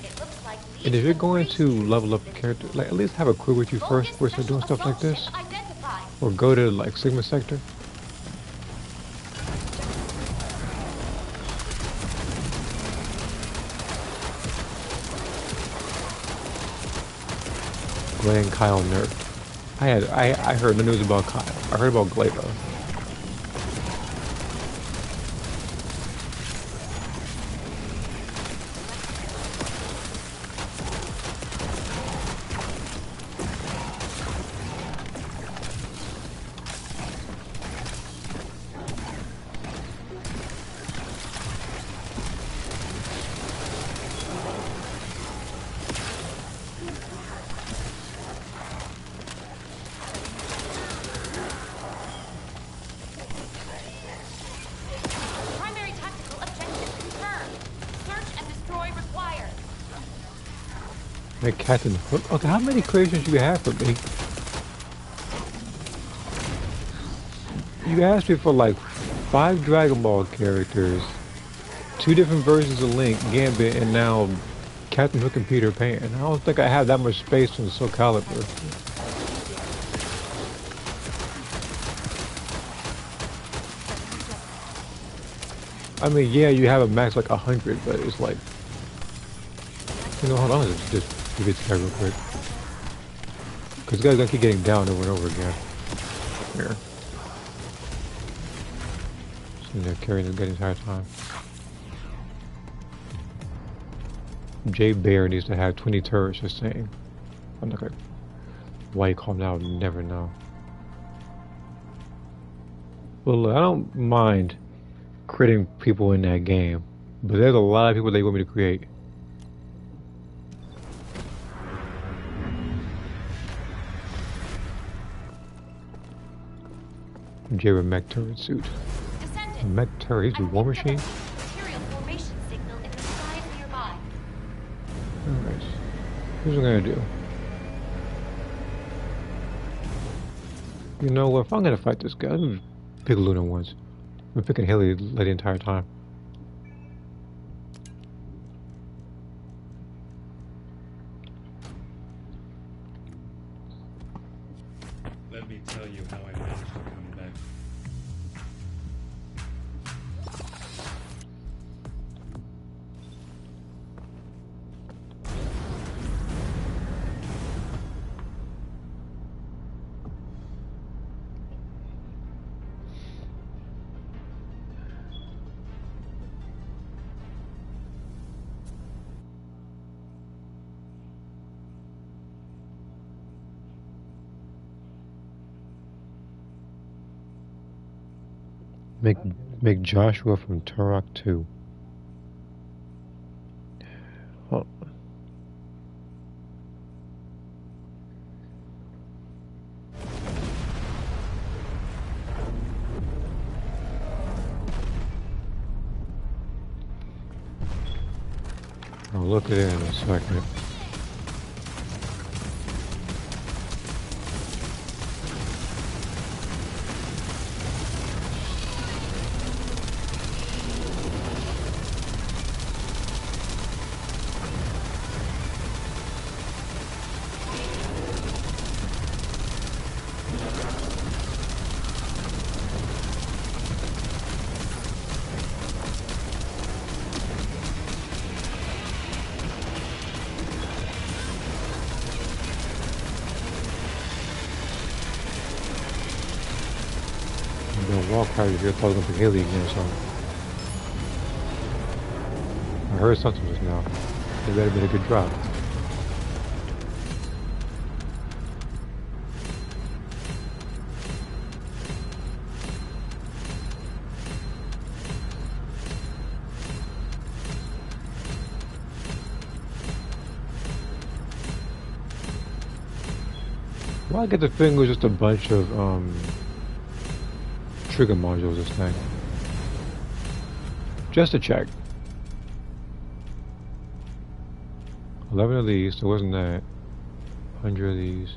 It looks like And if Legion you're of going Free to Species level up is the in character, pursuit. like at least have a crew with you first Vulgus before you start special doing stuff like assault ship this. identified. Or go to like Sigma Sector. Glenn Kyle nerfed. I heard the news about Kyle. I heard about Glaive. Primary tactical objective confirmed. Search and destroy required. Make Captain Hook. Okay, how many creations you have for me? You asked me for like 5 Dragon Ball characters, 2 different versions of Link, Gambit, and now Captain Hook and Peter Pan. I don't think I have that much space on Soul Calibur. I mean, yeah, you have a max like 100, but it's like, you know, hold on, just give it to real quick. Because guys gonna keep getting down over and over again. Here. Sitting there carrying the entire time. Jay Bear needs to have 20 turrets just saying. I'm not gonna. Why you call him out, you never know. Well, look, I don't mind creating people in that game, but there's a lot of people they want me to create. Jay with mech turret suit. A Descendant. mech turret, he's a war machine? Material formation signal in the skies nearby. Alright. Here's what I'm gonna do. You know what, if I'm gonna fight this guy, I'm gonna pick Luna once. I'm picking Haley the entire time. Let me tell you how I managed to come back. Make Joshua from Turok 2. Oh. I'll look at it in a second. The wall card if you're talking to Haley again, so I heard something just now. It better be a good drop. Well, I get the thing was just a bunch of trigger modules this thing. Just to check. 11 of these, so wasn't that 100 of these,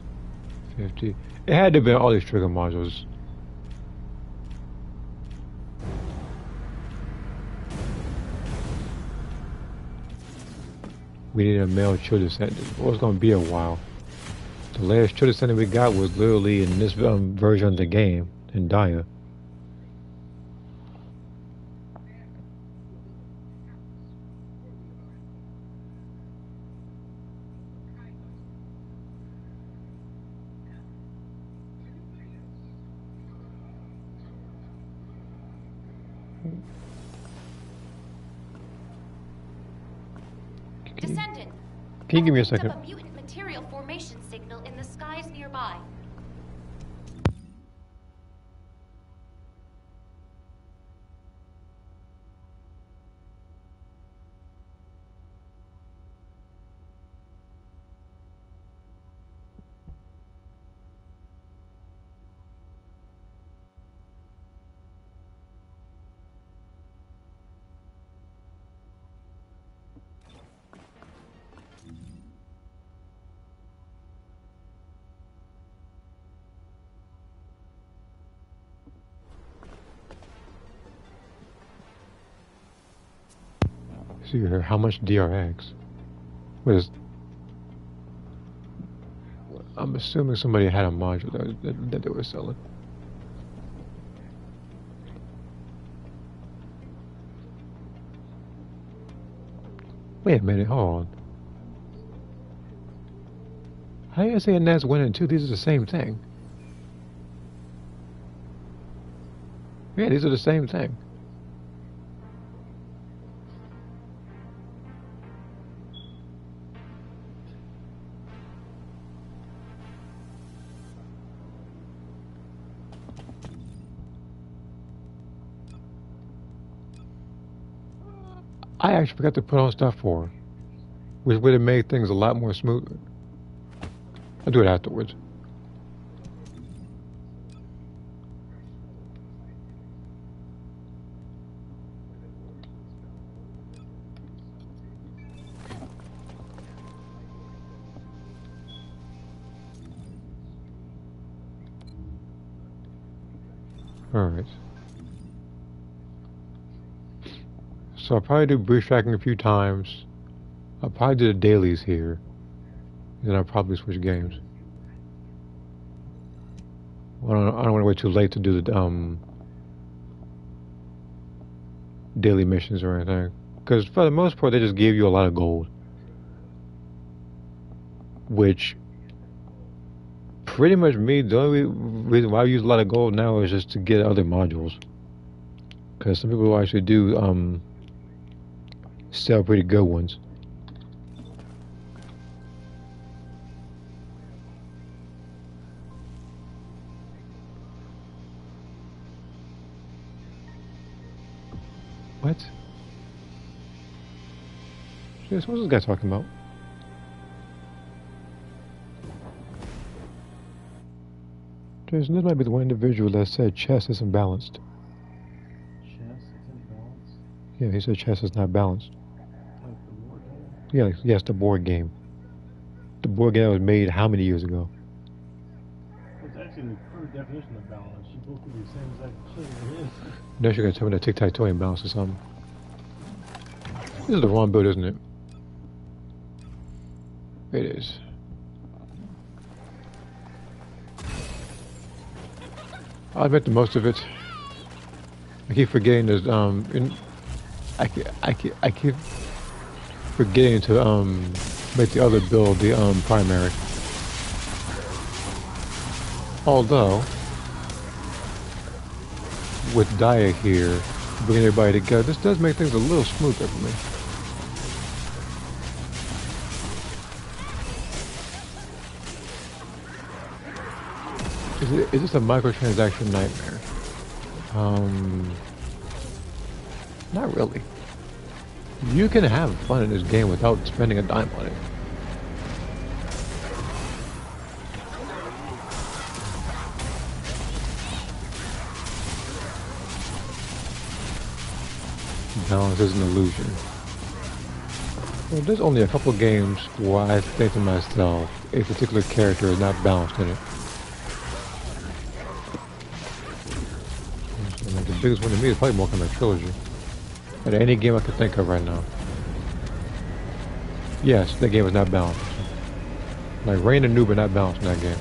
50. It had to have been all these trigger modules. We need a male chill descendant. Well, it's gonna be a while. The last chill descendant we got was literally in this version of the game, in Dia. Descendant. Can you give me a I picked second? up a mutant material formation signal in the skies nearby. See here, how much DRX? What is? I'm assuming somebody had a module that they were selling. Wait a minute, hold on. How you saying that's 1 and 2? These are the same thing. Yeah, these are the same thing. I actually forgot to put on stuff for her, which would have made things a lot more smoother. I'll do it afterwards. Alright. So I'll probably do bridge tracking a few times. I'll probably do the dailies here. Then I'll probably switch games. I don't want to wait too late to do the daily missions or anything. Because for the most part, they just give you a lot of gold. Which, pretty much me, the only reason why I use a lot of gold now is just to get other modules. Because some people actually do sell pretty good ones. What? What's this guy talking about? This might be the one individual that said chess isn't balanced. Chess isn't balanced? Yeah, he said chess is not balanced. Like the board game? Yeah, yes, the board game. The board game was made how many years ago? It's actually the current definition of balance. You both do the same exact shit as it is. Now you're gonna tell me that tic-tac-toe ain't balanced or something. This is the wrong build, isn't it? It is. I'll admit the most of it. I keep forgetting there's I keep forgetting to make the other build the primary. Although with Dia here, bringing everybody together, this does make things a little smoother for me. Is this a microtransaction nightmare? Um, Not really. You can have fun in this game without spending a dime on it. Balance is an illusion. Well, there's only a couple games where I think to myself, a particular character is not balanced in it. So, like, the biggest one to me is probably Mortal Kombat Trilogy. Out of any game I can think of right now. Yes, that game is not balanced. Like, Rain and Noob are not balanced in that game.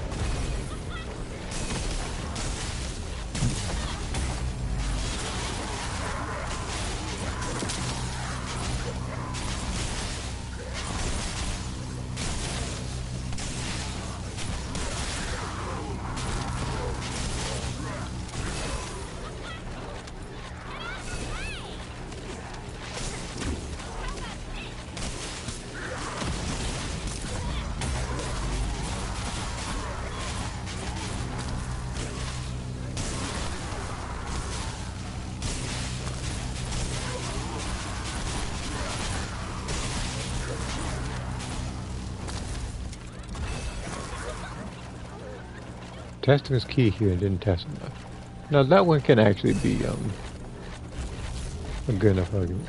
Testing is key here and didn't test enough. Now that one can actually be a good enough argument.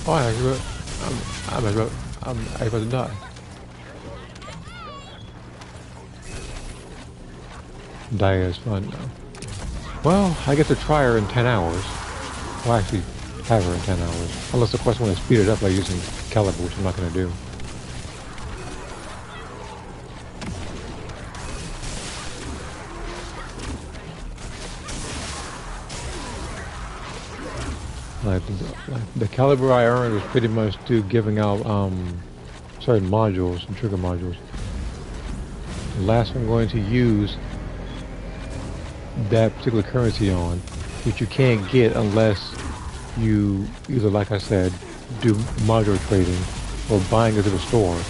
Oh, I'm about to die. Die is fun now. Well, I get to try her in 10 hours. Well, actually, have her in 10 hours. Unless, of course, I want to speed it up by using Caliber, which I'm not going to do. Like the caliber I earned was pretty much through giving out certain modules and trigger modules. The last one I'm going to use that particular currency on, which you can't get unless you either, like I said, do module trading or buying it at the store.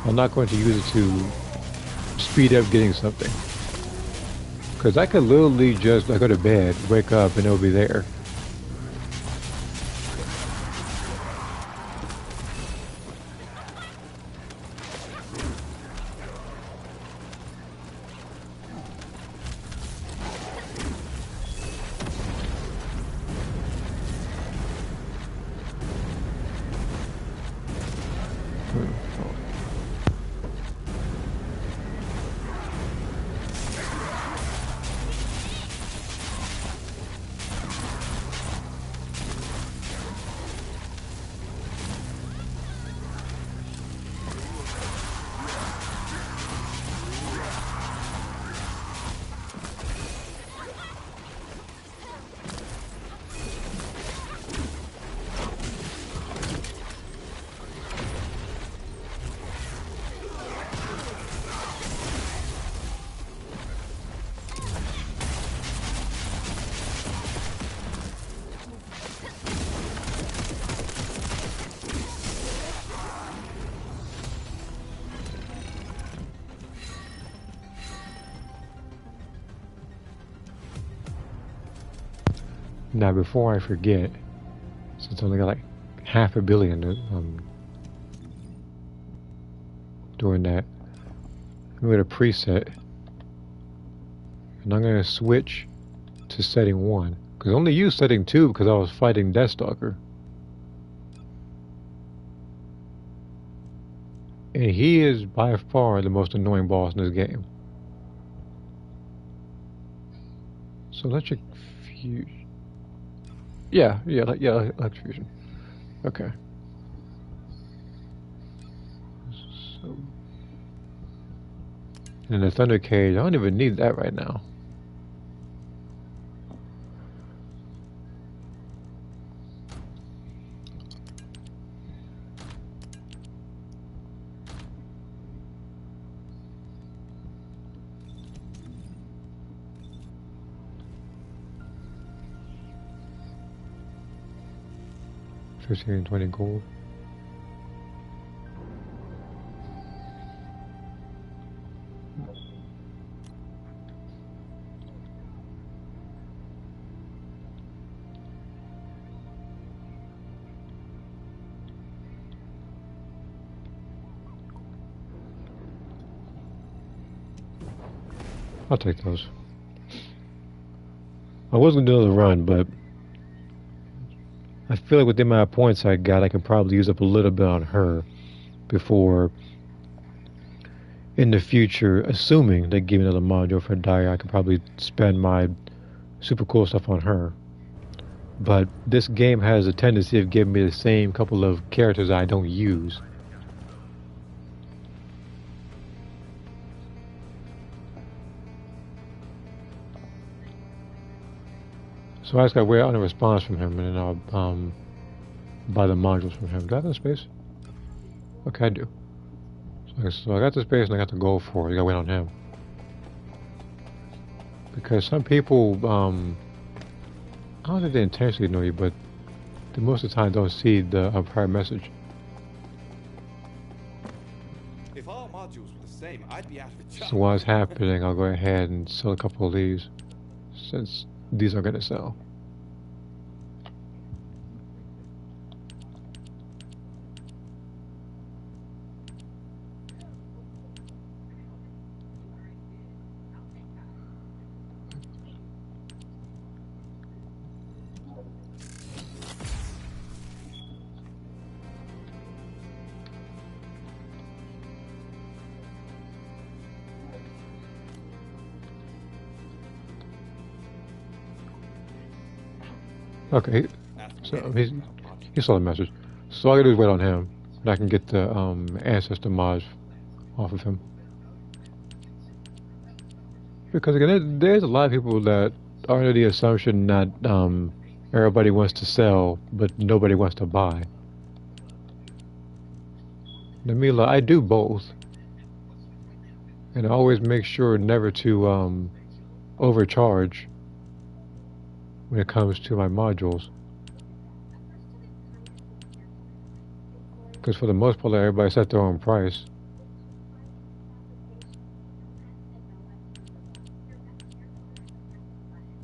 I'm not going to use it to speed up getting something, because I could literally just go to bed, wake up, and it'll be there. Now, before I forget, since I only got like $500 million doing that, I'm going to preset, and I'm going to switch to setting 1, because I only used setting 2 because I was fighting Deathstalker, and he is by far the most annoying boss in this game. So electric fusion. Yeah, electrofusion. Okay. And the thunder cage, I don't even need that right now. $15 and $20 gold. I'll take those. I was gonna do another run, but I feel like with the amount of points I got, I could probably use up a little bit on her before, in the future, assuming they give me another module for Dire, I could probably spend my super cool stuff on her. But this game has a tendency of giving me the same couple of characters I don't use. So I just gotta wait on a response from him, and then I'll buy the modules from him. Do I have the space? Okay, I do. So I got the space and I got the gold for it. You gotta wait on him. Because some people, I don't think they intentionally ignore you, but they most of the time don't see the prior message. If all modules were the same, I'd be out of a job. So while it's happening, I'll go ahead and sell a couple of these, since these are gonna sell. Okay, so he saw the message. So all I gotta do is wait on him, and I can get the ancestor mods off of him. Because again, there's a lot of people that are under the assumption that everybody wants to sell, but nobody wants to buy. Namila, I do both, and I always make sure never to overcharge when it comes to my modules. Because for the most part, everybody set their own price.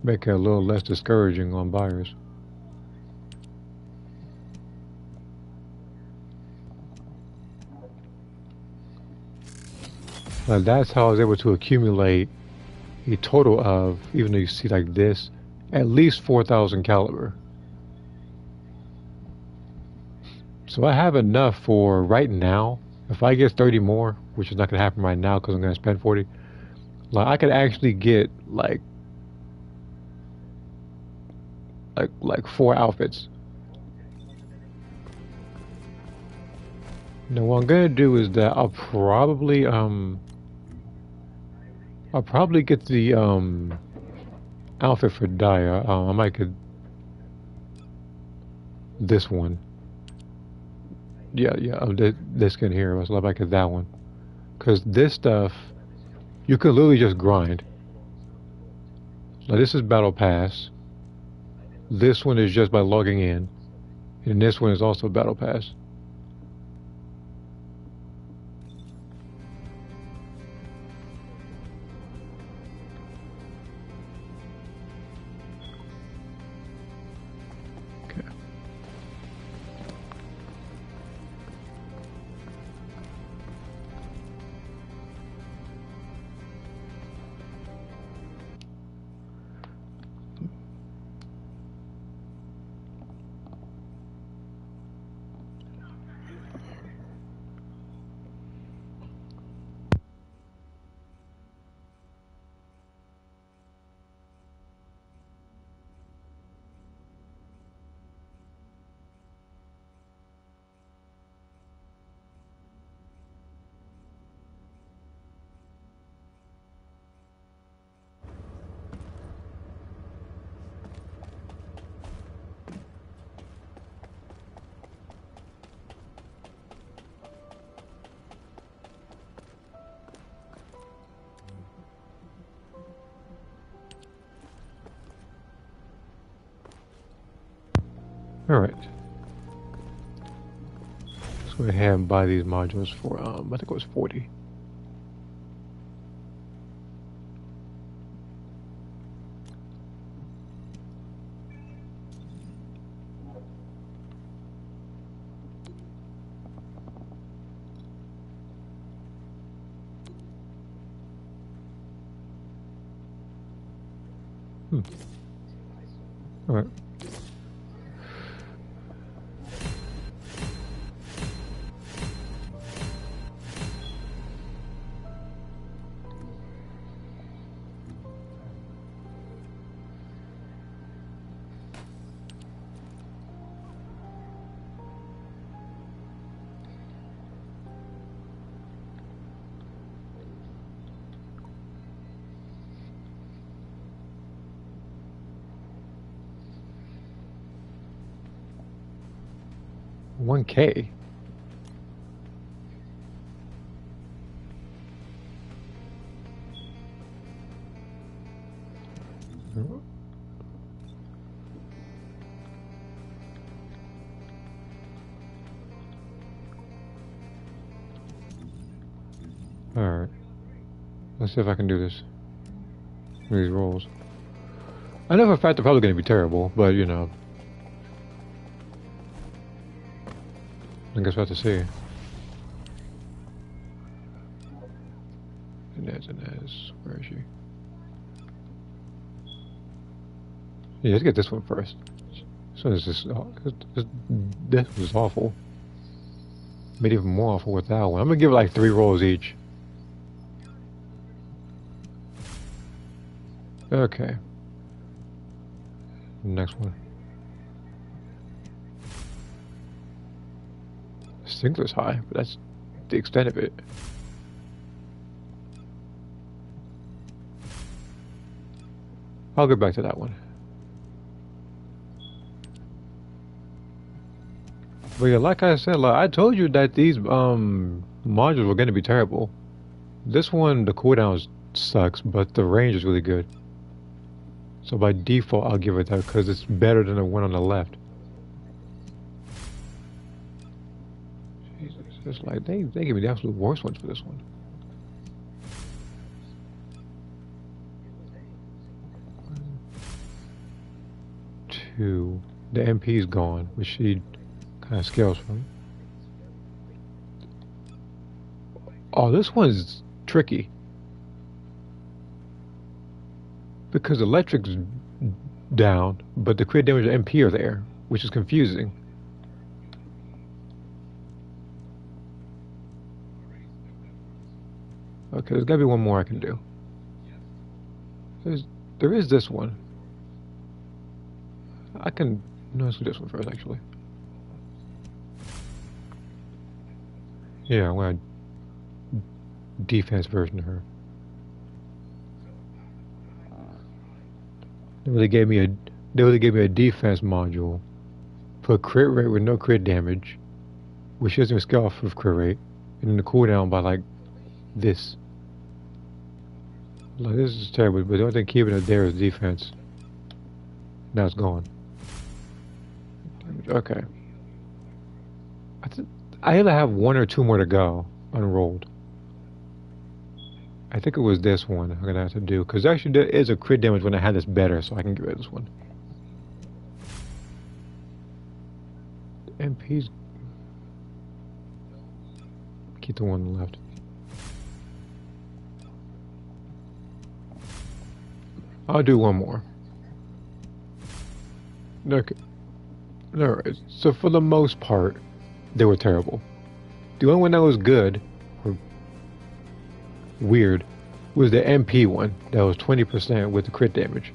Make it a little less discouraging on buyers. Now that's how I was able to accumulate a total of, even though you see like this, at least 4,000 caliber. So I have enough for right now. If I get 30 more, which is not going to happen right now because I'm going to spend 40, like I could actually get like 4 outfits. Now what I'm going to do is that I'll probably get the outfit for Daya. I might get this one. Yeah, this skin here. So I might get that one. Because this stuff, you can literally just grind. Now this is Battle Pass. This one is just by logging in. And this one is also Battle Pass. Alright. Let's go ahead and buy these modules for, I think it was 40. Alright. $1K. Alright. Let's see if I can do this. These rolls. I know for a fact they're probably going to be terrible, but you know. I guess we'll have to see. Inez. Where is she? Yeah, let's get this one first. So this is this was awful. Made even more awful with that one. I'm gonna give it like 3 rolls each. Okay. Next one. Singler's high, but that's the extent of it. I'll get back to that one. But yeah, like I said, like I told you that these modules were going to be terrible. This one, the cooldown sucks, but the range is really good. So by default, I'll give it that because it's better than the one on the left. Jesus, it's like they give me the absolute worst ones for this one. Two, the MP's gone, which she kind of scales from. Oh, this one's tricky. Because electric's down, but the crit damage and MP are there, which is confusing. Okay, there's gotta be one more I can do. There is this one. I can... No, let's do this one first, actually. Yeah, I want a defense version of her. They really gave me a defense module for a crit rate with no crit damage, which doesn't even scale off of crit rate, and then the cooldown by like this. Like this is terrible, but the only thing keeping it there is defense. Now it's gone. Okay. I either have 1 or 2 more to go unrolled. I think it was this one I'm gonna have to do, because actually there is a crit damage when I had this better, so I can get rid of this one. MP's... Keep the one on the left. I'll do one more. Okay. Alright, so for the most part, they were terrible. The only one that was good, or weird, was the MP one that was 20% with the crit damage.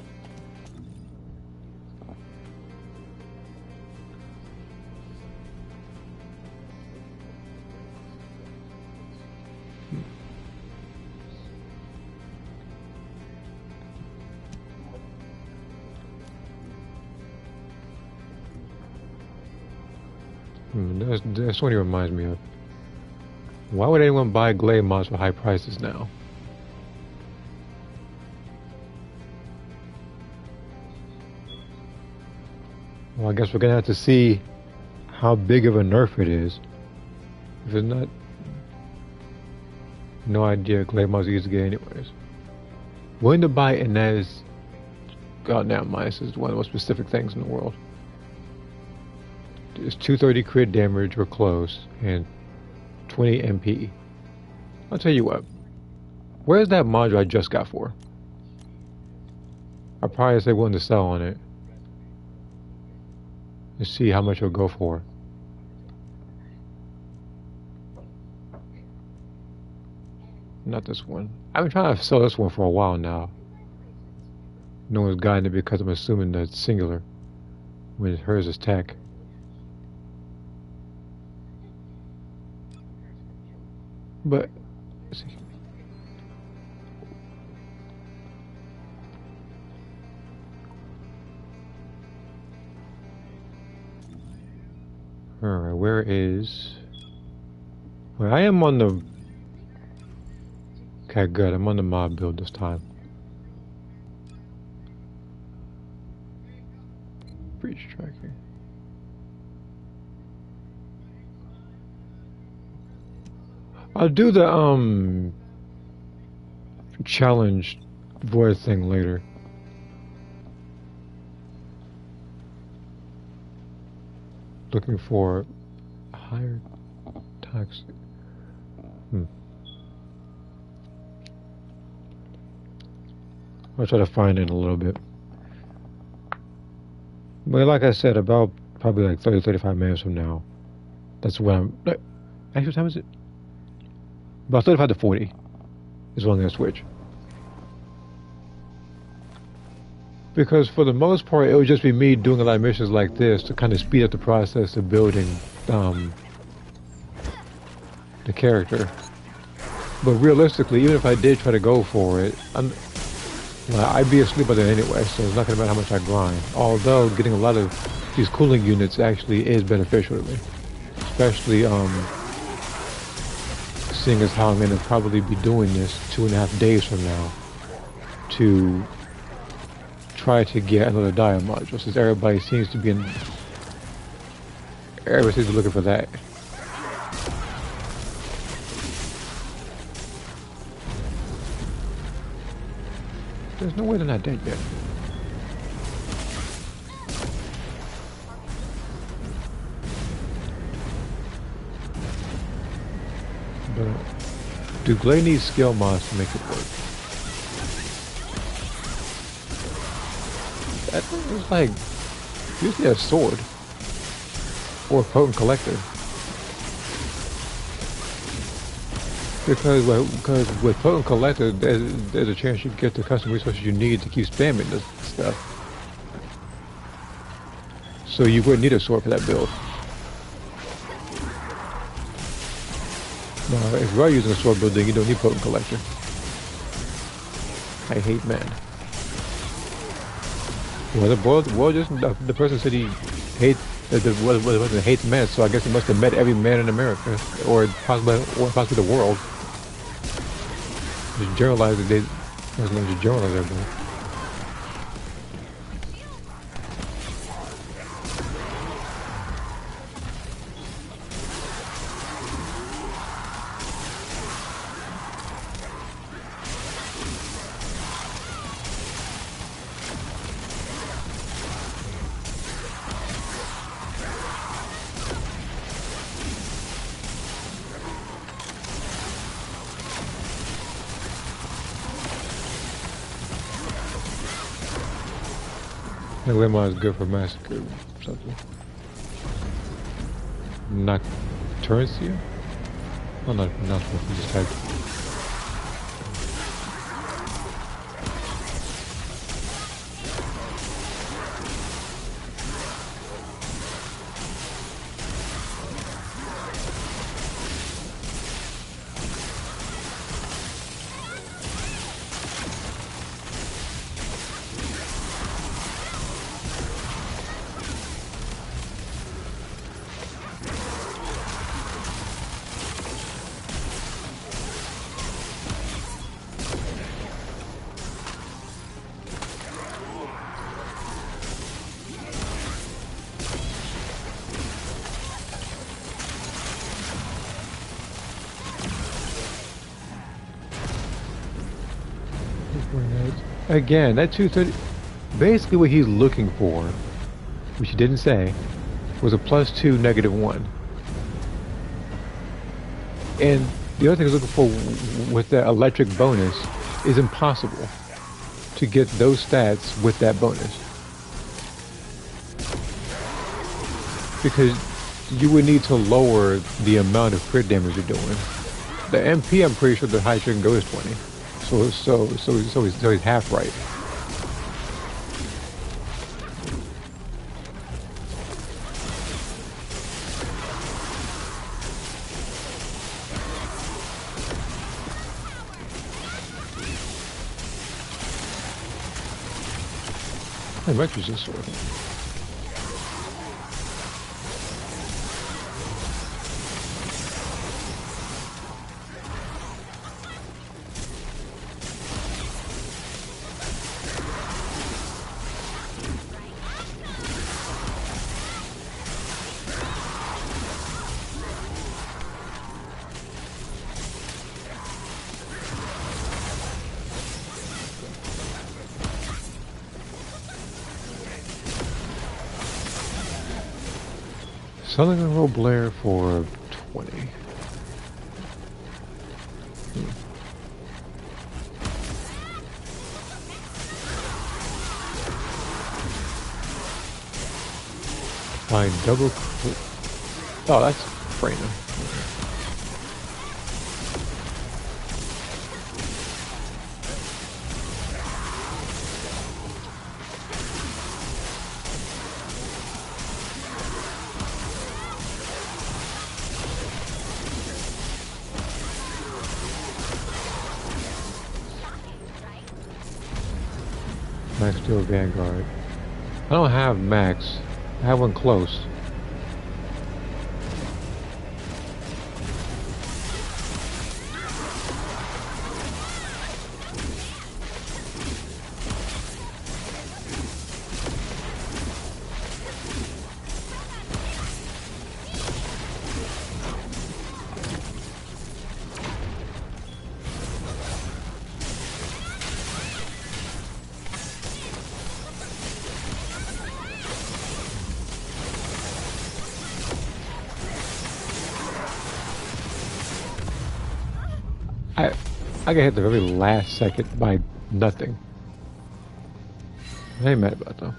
That's what he reminds me of. Why would anyone buy Glade mods for high prices now? Well, I guess we're gonna have to see how big of a nerf it is. If it's not, no idea. Clay must use the game anyways. Willing to buy Inez. God damn, minus is one of the most specific things in the world. It's 230 crit damage or close and 20 MP. I'll tell you what. Where's that module I just got for? I'll probably say willing to sell on it. Let's see how much it'll go for. Not this one. I've been trying to sell this one for a while now. No one's gotten it because I'm assuming that it's singular when hers is tech. But let's see. Alright, where is... Well, I am on the... Okay, good. I'm on the mob build this time. Breach tracking. I'll do the challenge void thing later. Looking for higher toxic. I'll try to find it in a little bit. But like I said, about probably like 30-35 minutes from now. That's when I'm... Actually, what time is it? About 35 to 40 is when I'm going to switch. Because for the most part, it would just be me doing a lot of missions like this to kind of speed up the process of building the character. But realistically, even if I did try to go for it, I'd be asleep by then anyway, so it's not going to matter how much I grind. Although getting a lot of these cooling units actually is beneficial to me. Especially seeing as how I'm going to probably be doing this 2.5 days from now to try to get another dia module, since everybody seems to be looking for that. There's no way they're not dead yet. But do Glay need skill mods to make it work? That thing is like usually a sword or a potent collector. Because with potent collector, there's a chance you get the custom resources you need to keep spamming this stuff. So you wouldn't need a sword for that build. Now, if you are using a sword build, then you don't need potent collector. I hate man. Well, the person said he hates the person hates men, so I guess he must have met every man in America, or possibly the world. Just generalize it. Just generalize everything. The lemon is good for massacre or something. Nocturncia? Oh, not what you just typed. Again, that 230. Basically, what he's looking for, which he didn't say, was a +2, -1. And the other thing he's looking for with that electric bonus is impossible to get those stats with that bonus. Because you would need to lower the amount of crit damage you're doing. The MP, I'm pretty sure the highest you can go is 20. So he's half right. How much is this sword? Selling a roll Blair for 20. Fine, double. Oh, that's Freyna. Max Steel Vanguard. I don't have Max. I have one close. I got hit the very last second by nothing. I ain't mad about it though.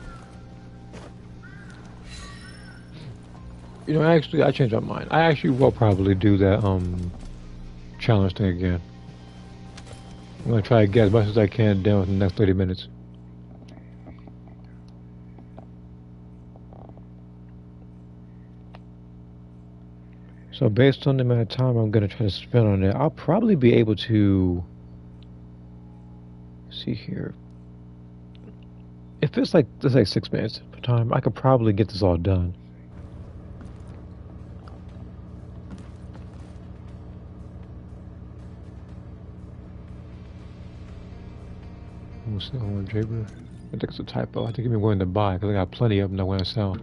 You know, actually, I changed my mind. I actually will probably do that challenge thing again. I'm gonna try to get as much as I can done within the next 30 minutes. So based on the amount of time I'm gonna try to spend on it, I'll probably be able to see here. If it's like, let's say 6 minutes per time, I could probably get this all done. We'll sell one Jaber. I think it's a typo. I think I'm going to buy because I got plenty of them that I want to sell.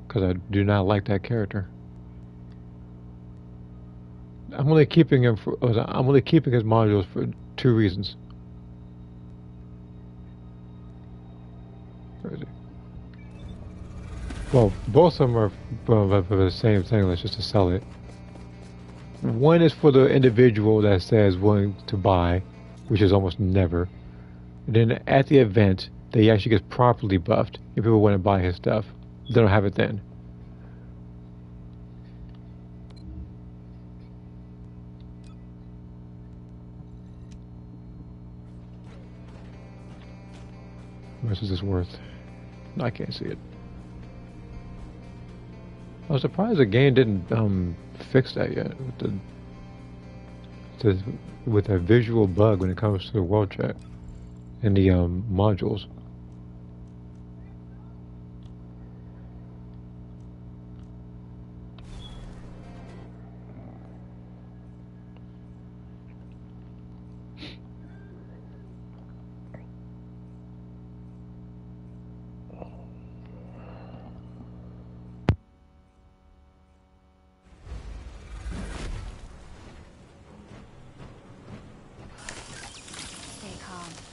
Because I do not like that character. I'm only keeping him for. I'm only keeping his modules for 2 reasons. Where is he? Well, both of them are for the same thing. Let's just to sell it. One is for the individual that says willing to buy, which is almost never. And then at the event, they actually get properly buffed if people want to buy his stuff. They don't have it then. How much is this worth? I can't see it. I was surprised the game didn't fix that yet with the visual bug when it comes to the world chat and the modules. Stay calm.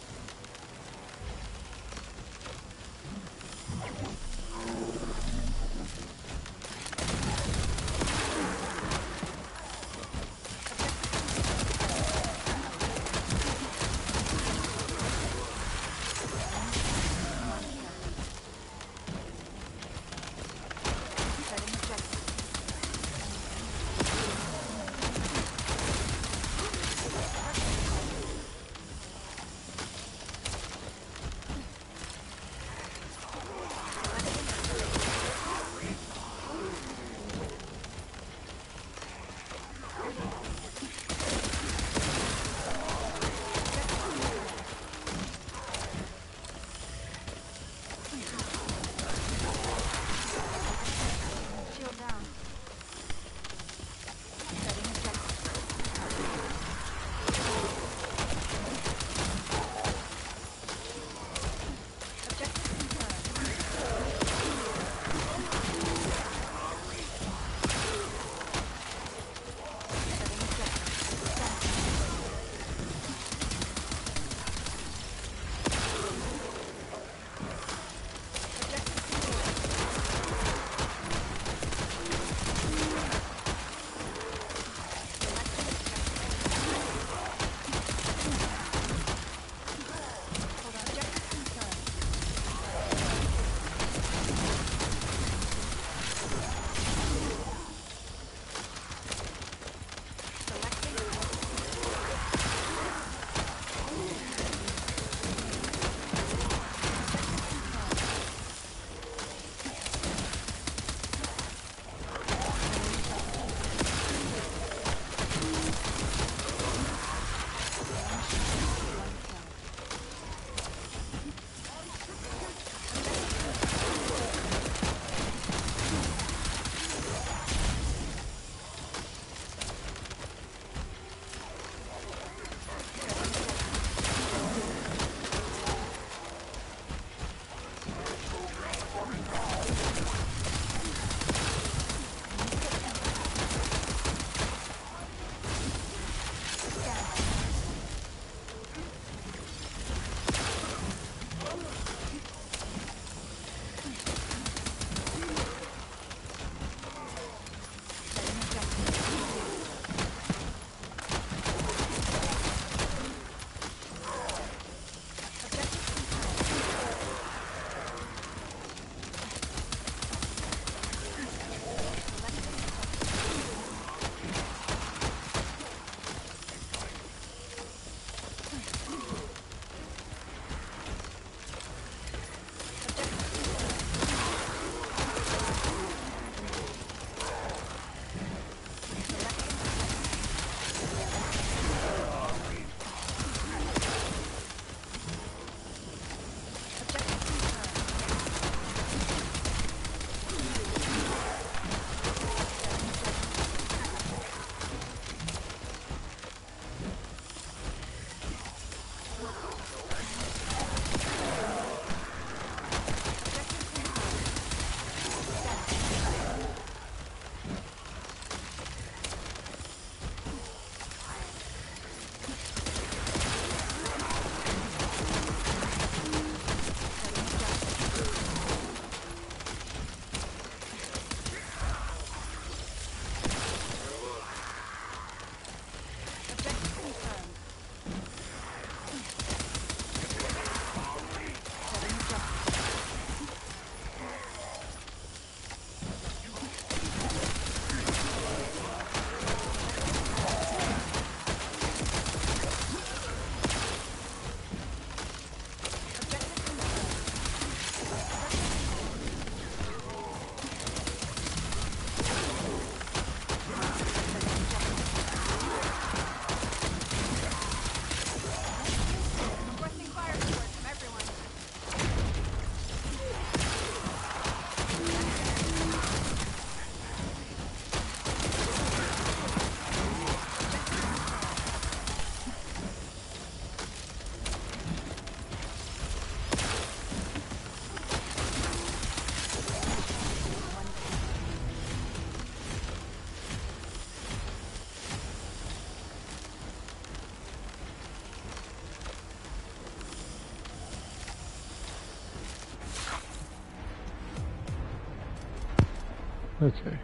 Okay.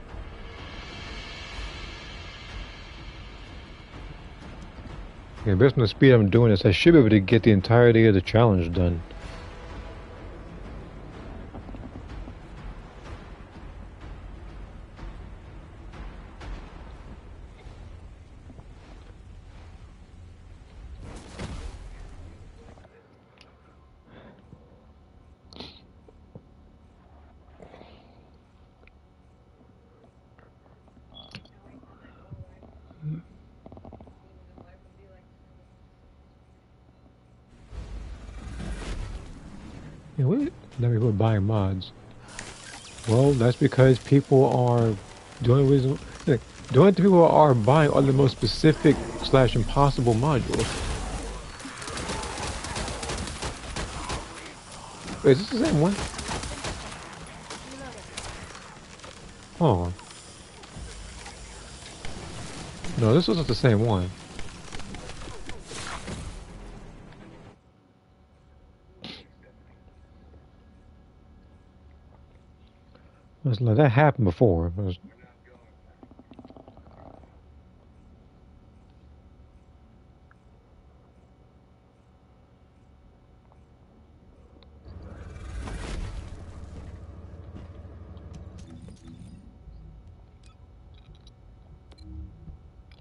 Yeah, based on the speed I'm doing this, I should be able to get the entirety of the challenge done. Yeah, what? Let me put buying mods. Well, that's because people are doing reason. Look, the only people are buying are the most specific / impossible modules. Wait, is this the same one? Oh. No, this wasn't the same one. It was like, that happened before. It was,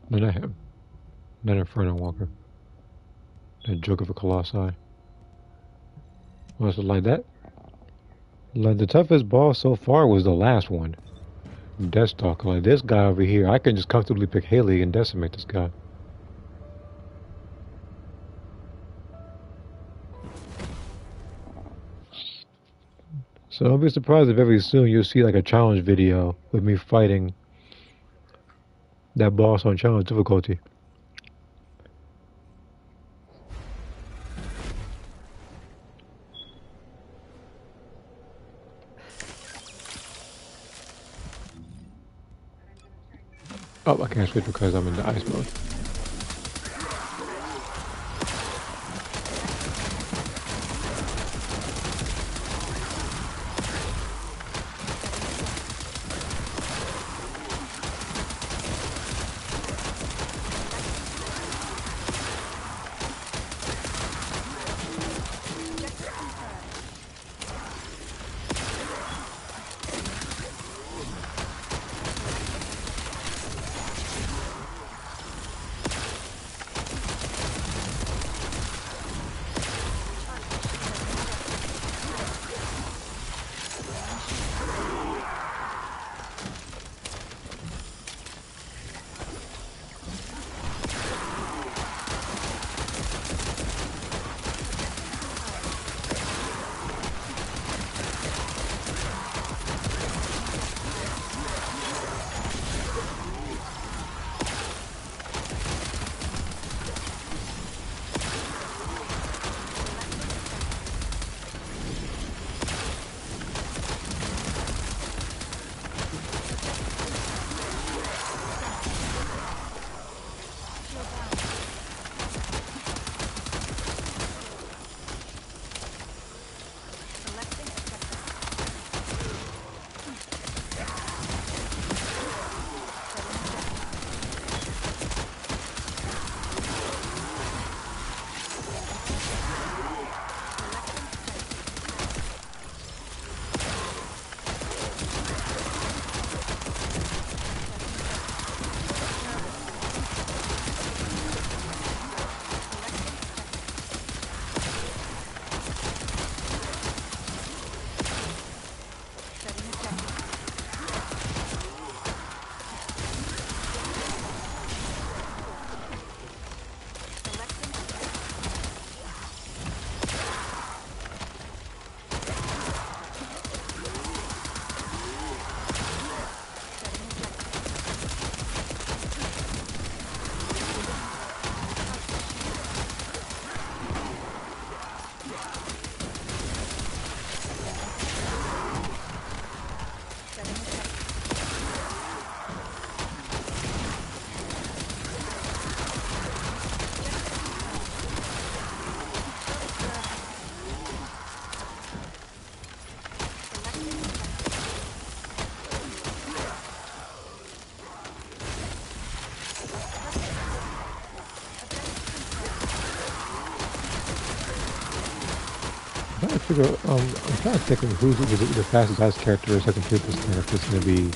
no, not him. Not Inferno Walker. That joke of a Colossi. Was it like that? Like, the toughest boss so far was the last one. Deathstalker. Like, this guy over here, I can just comfortably pick Haley and decimate this guy. So don't be surprised if very soon you'll see like a challenge video with me fighting that boss on challenge difficulty. Oh, I can't switch because I'm in the ice mode. trying to figure out, I'm trying to think of who's the fastest ice character is I can complete this thing. If it's gonna be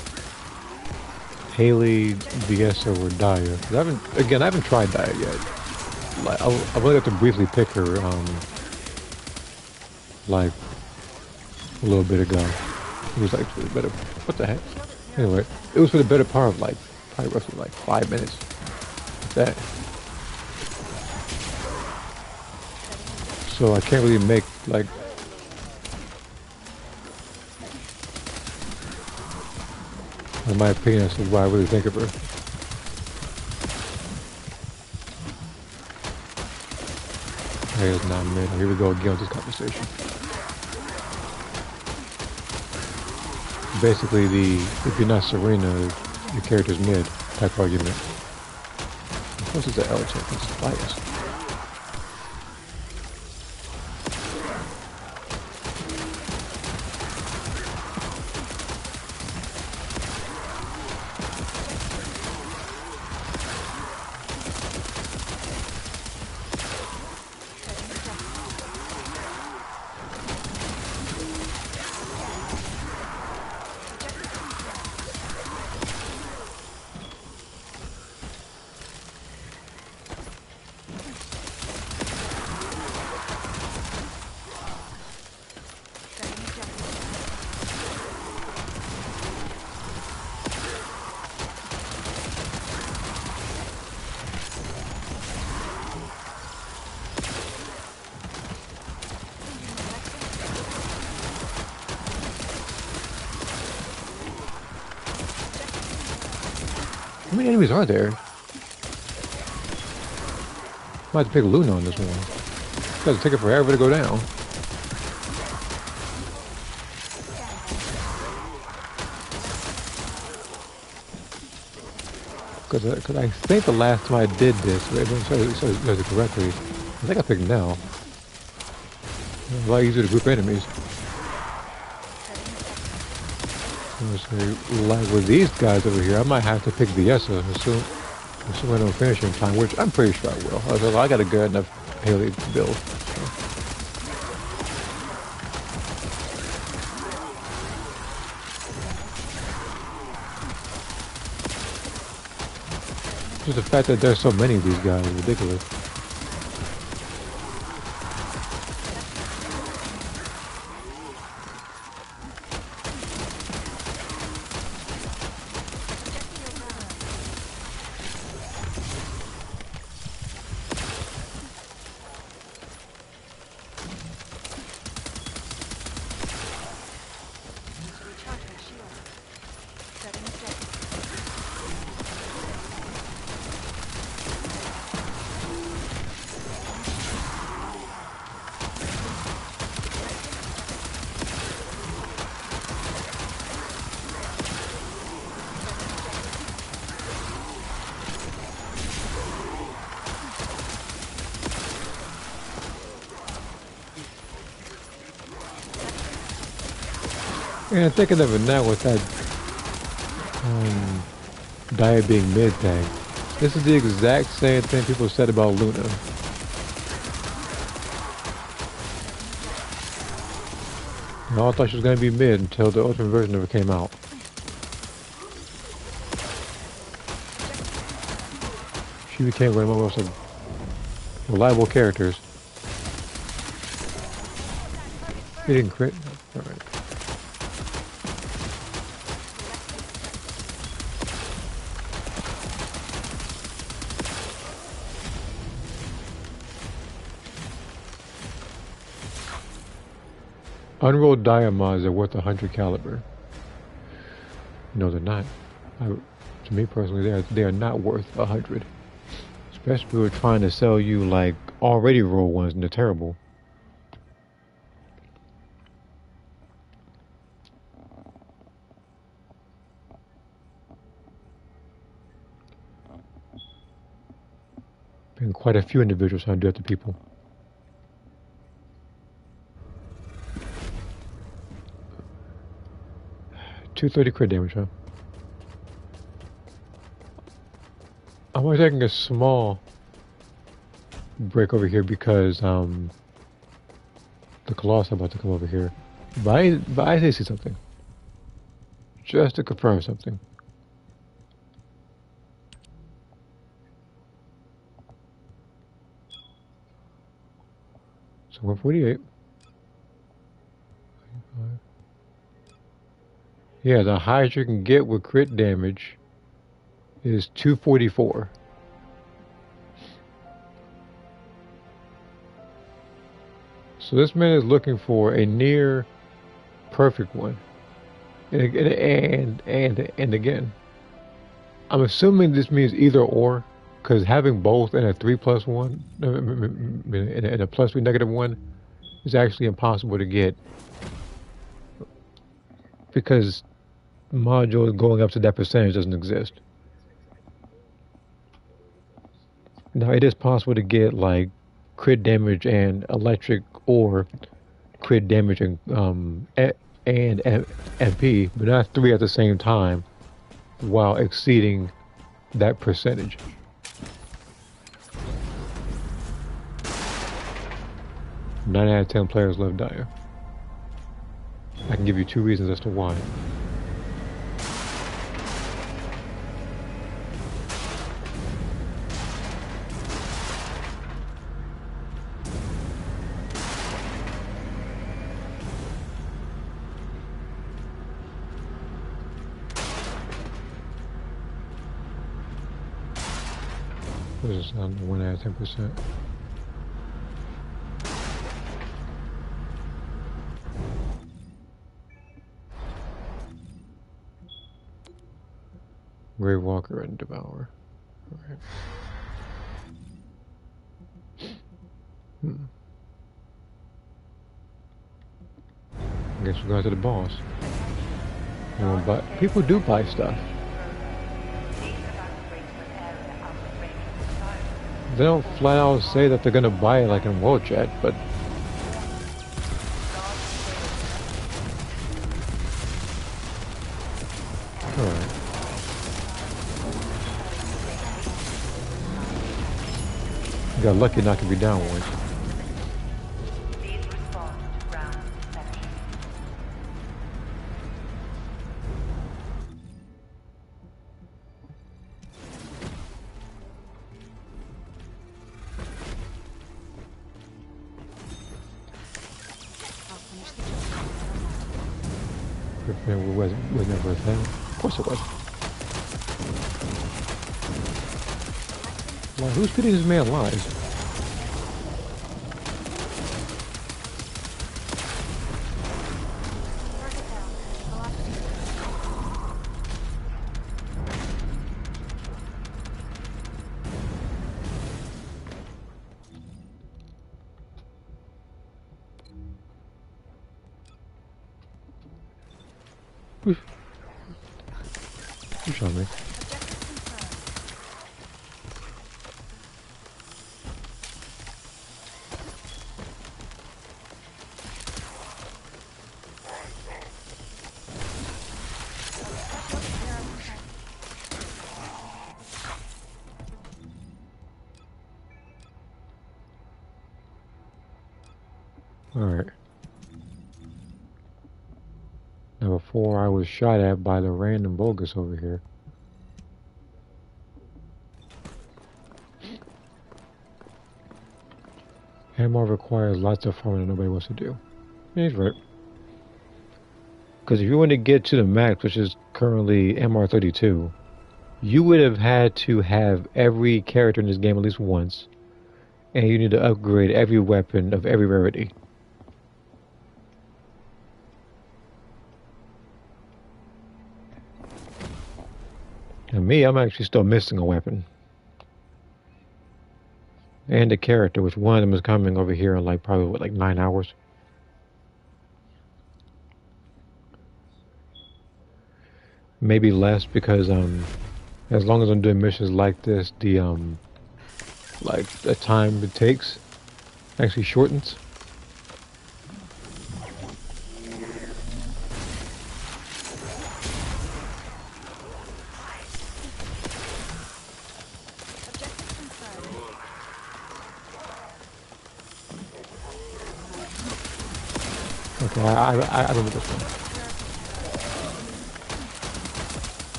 Haley, Viesa, or Daya. 'Cause I haven't tried Daya yet. Like, I've only got to briefly pick her, like a little bit ago. It was like for the better. What the heck? Anyway, it was for the better part of like probably roughly like 5 minutes. That. So I can't really make like. In my opinion, as to what I really think of her. Hey, it's not mid. Here we go again with this conversation. Basically, if you're not Serena, your character's mid type argument. Of course, it's an L check. It's bias. How many enemies are there? Might have to pick Luna on this one. It's gonna take it forever to go down. Because I think the last time I did this, if I does it correctly, I think I picked Nell. It's a lot easier to group enemies. Like with these guys over here, I might have to pick Viesa assume I don't finish in time, which I'm pretty sure I will. I got a good enough Haley build. So. Just the fact that there's so many of these guys is ridiculous. And thinking of it now with that Daya being mid thing, this is the exact same thing people said about Luna. I all thought she was going to be mid until the ultimate version of it came out. She became one of the most reliable characters. He didn't crit? Alright. Unrolled diamonds are worth 100 caliber. No, they're not. To me personally, they are not worth 100. Especially if we were trying to sell you like already rolled ones and they're terrible. Been quite a few individuals trying to do it to people. $230 crit damage, huh? I'm only taking a small break over here because the Colossus about to come over here. But I did see something. Just to confirm something. So 148. Yeah, the highest you can get with crit damage is 244. So this man is looking for a near perfect one. And again, I'm assuming this means either or, because having both and a 3+1 and a +3 -1 is actually impossible to get, because modules going up to that percentage doesn't exist. Now it is possible to get like crit damage and electric, or crit damage and MP, but not 3 at the same time while exceeding that percentage. Nine out of 10 players love Dire. I can give you 2 reasons as to why. What is this? 1 out of 10%. Grave Walker and Devour. Alright. I guess we're going to the boss. But people do buy stuff. They don't flat out say that they're gonna buy it like in World Chat, but alright. You got lucky not to be down once. Was never a thing. Of course it was. Like, who's feeding this man lies? You shot me. Alright. Now before I was shot at by the random bogus over here. MR requires lots of farming that nobody wants to do. Yeah, he's right. Because if you want to get to the max, which is currently MR32, you would have had to have every character in this game at least once, and you need to upgrade every weapon of every rarity. And me, I'm actually still missing a weapon. And a character, which one of them is coming over here in like probably what, like 9 hours. Maybe less, because as long as I'm doing missions like this, the time it takes actually shortens. Okay, I remember this one.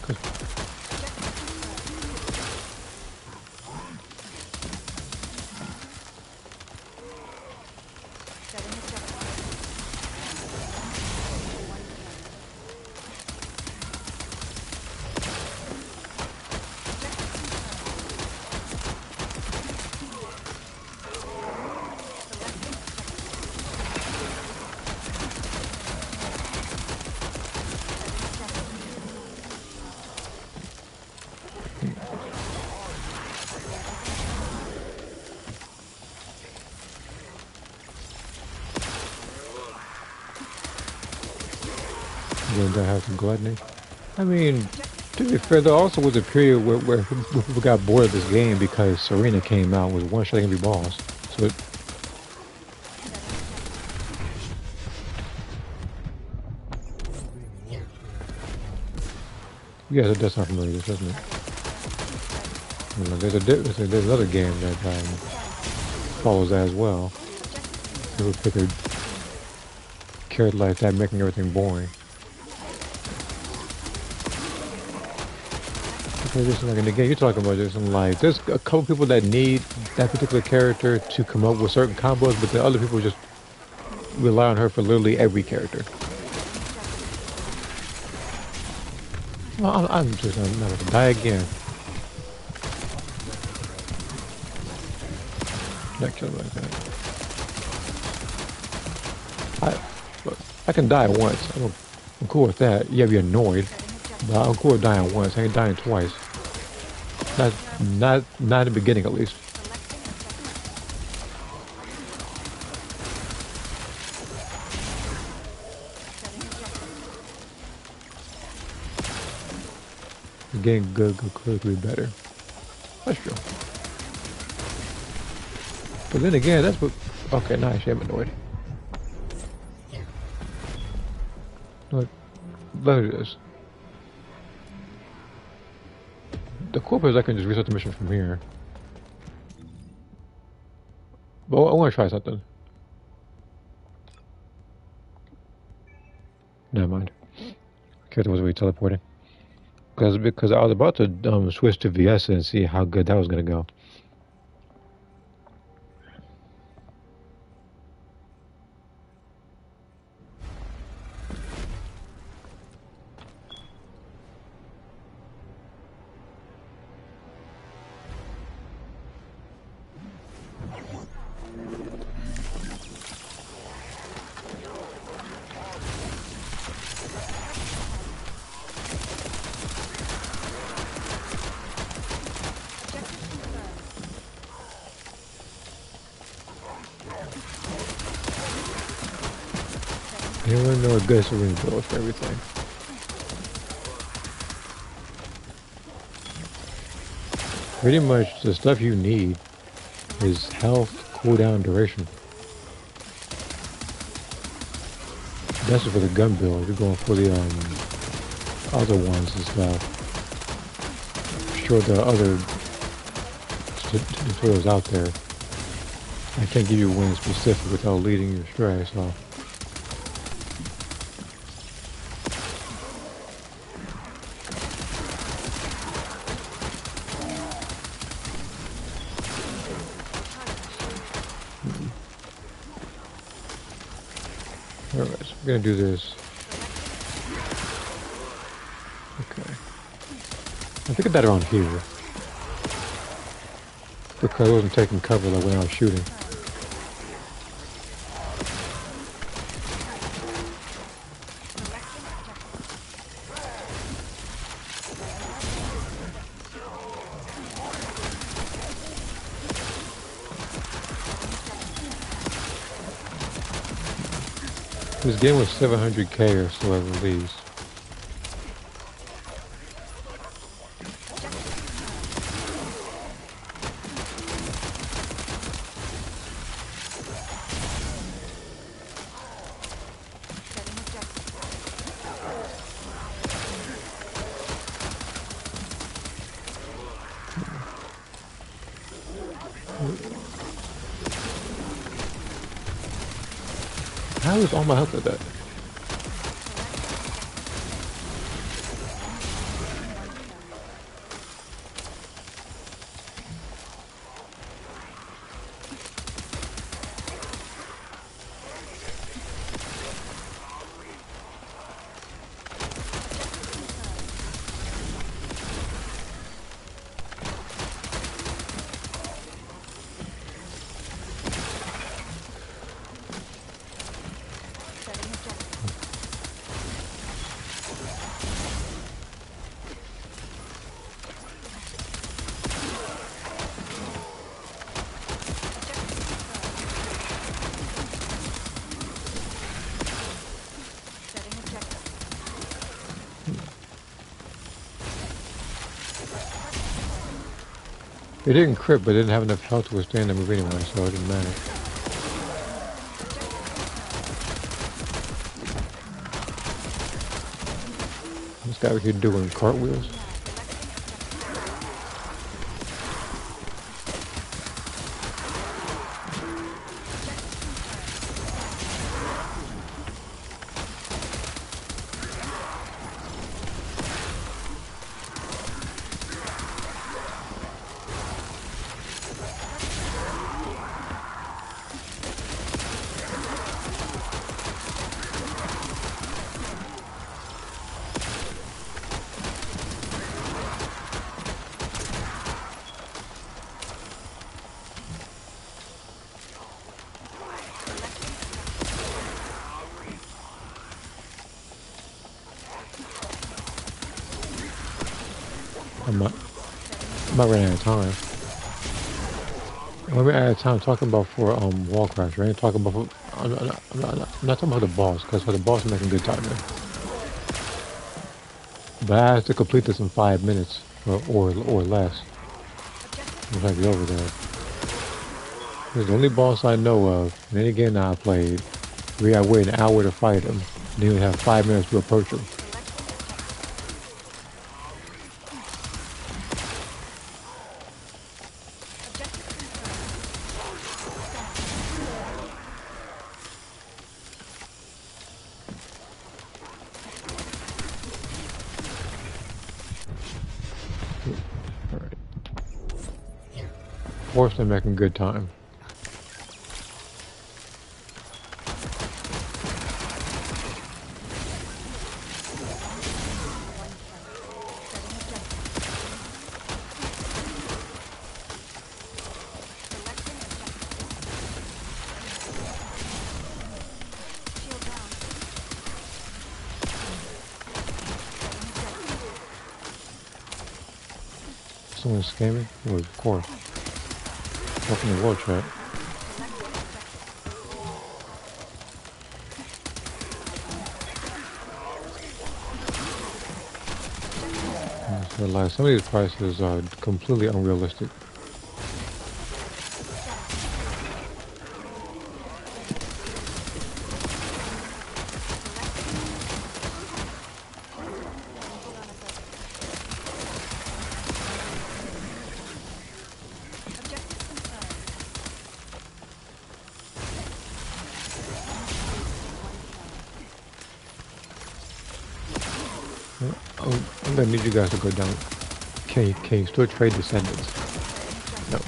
'Cause- Then I have some gluttony. I mean, to be fair, there also was a period where people got bored of this game because Serena came out with one shot every boss. So it, yeah, that does sound familiar, doesn't it? You know, there's another game that follows that as well. People pick a character like that, making everything boring. Okay, just like in the game you're talking about, just like there's a couple people that need that particular character to come up with certain combos, but the other people just rely on her for literally every character. Well, I'm just not gonna die again. Not killing like that. Look, I can die once. I'm cool with that. You have to be annoyed, but I'm cool with dying once. I ain't dying twice. Not in the beginning, at least. Getting good could be better. That's true. But then again, that's what. Okay, now actually I'm annoyed. Look, look at this. The cool part is I can just reset the mission from here. But I want to try something. Never mind. Character was really teleporting. Because I was about to switch to VS and see how good that was gonna go. You want to know what good Serena build for everything. Pretty much the stuff you need is health, cooldown, duration. That's for the gun build. You're going for the other ones and stuff. Sure, there are other tutorials out there. I can't give you one specific without leading you astray, so. Alright, so we're gonna do this. Okay. I think I died around here. Because I wasn't taking cover like when I was shooting. This game was 700k or so, I believe. How is all my health at that? It didn't crit, but it didn't have enough health to withstand the move anyway, so it didn't matter. This guy over here doing cartwheels. I'm not running out of time. I'm running out of time talking about for wall crasher. I ain't talking about for, I'm not talking about the boss, because for the boss I'm making good time there. But I have to complete this in 5 minutes or less. I'm trying to get over there. It's the only boss I know of in any game that I played. We gotta wait an hour to fight him. Then we have 5 minutes to approach him. Fortunately, making good time. Someone scamming? Well, of course. Welcome to World Chat. I realize some of these prices are completely unrealistic. I'm gonna need you guys to go down. Can you still trade Descendants? No.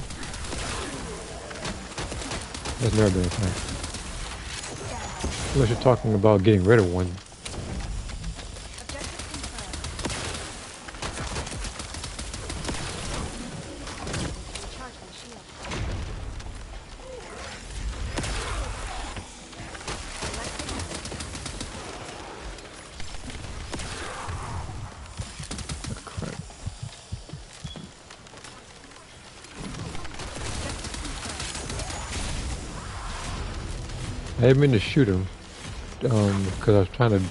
That's never been a thing. Unless you're talking about getting rid of one. I didn't mean to shoot him, because I was trying to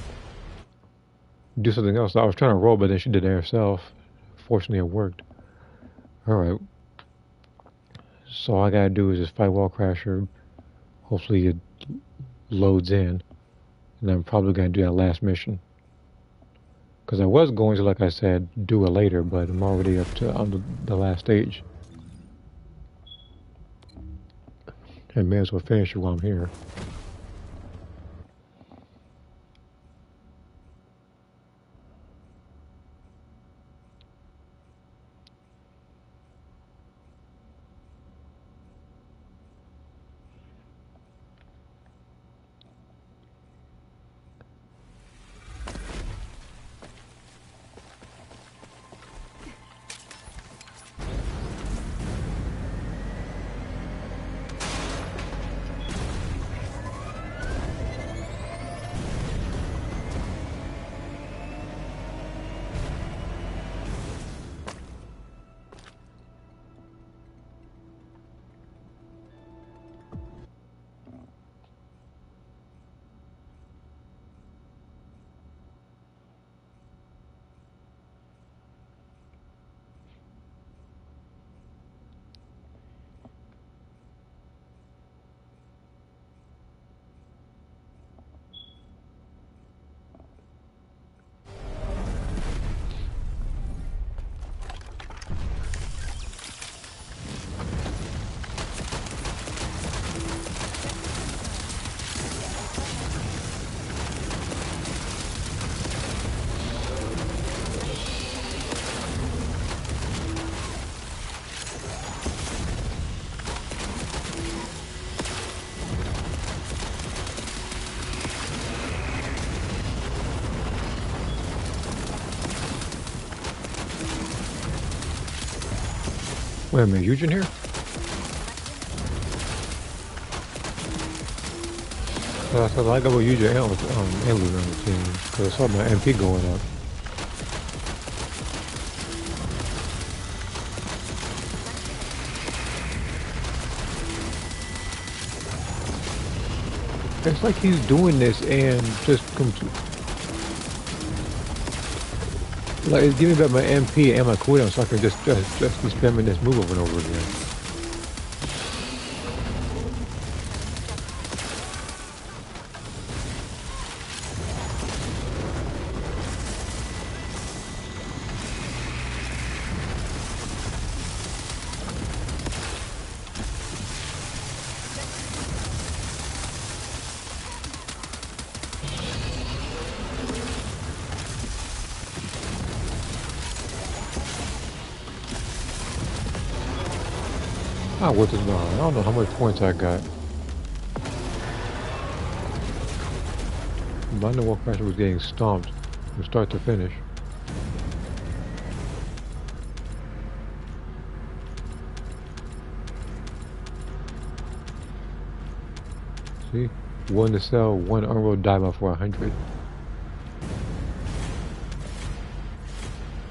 do something else. I was trying to roll, but then she did it herself. Fortunately, it worked. Alright. So all I gotta do is just fight Wall Crasher. Hopefully it loads in. And I'm probably gonna do that last mission. Because I was going to, like I said, do it later, but I'm already up to on the last stage. I may as well finish it while I'm here. Wait a minute, Eugen here? So I said I got Eugen and Andrew on the team because I saw my MP going up. It's like he's doing this and just like it's giving me back my MP and my cooldown so I can just be spamming this move over and over again. Ah, what is not? I don't know how much points I got. But I know what Crasher was getting stomped from start to finish. See? 1 to sell, 1 unrolled diamond for 100.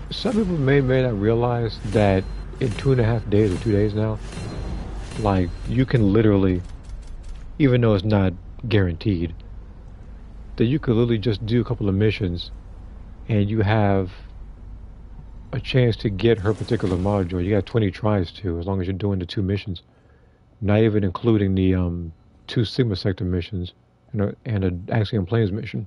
Some people may not realize that in 2.5 days or 2 days now, like, you can literally, even though it's not guaranteed, that you could literally just do a couple of missions and you have a chance to get her particular module. You got 20 tries to, as long as you're doing the 2 missions. Not even including the 2 Sigma Sector missions and an Axiom Plains mission.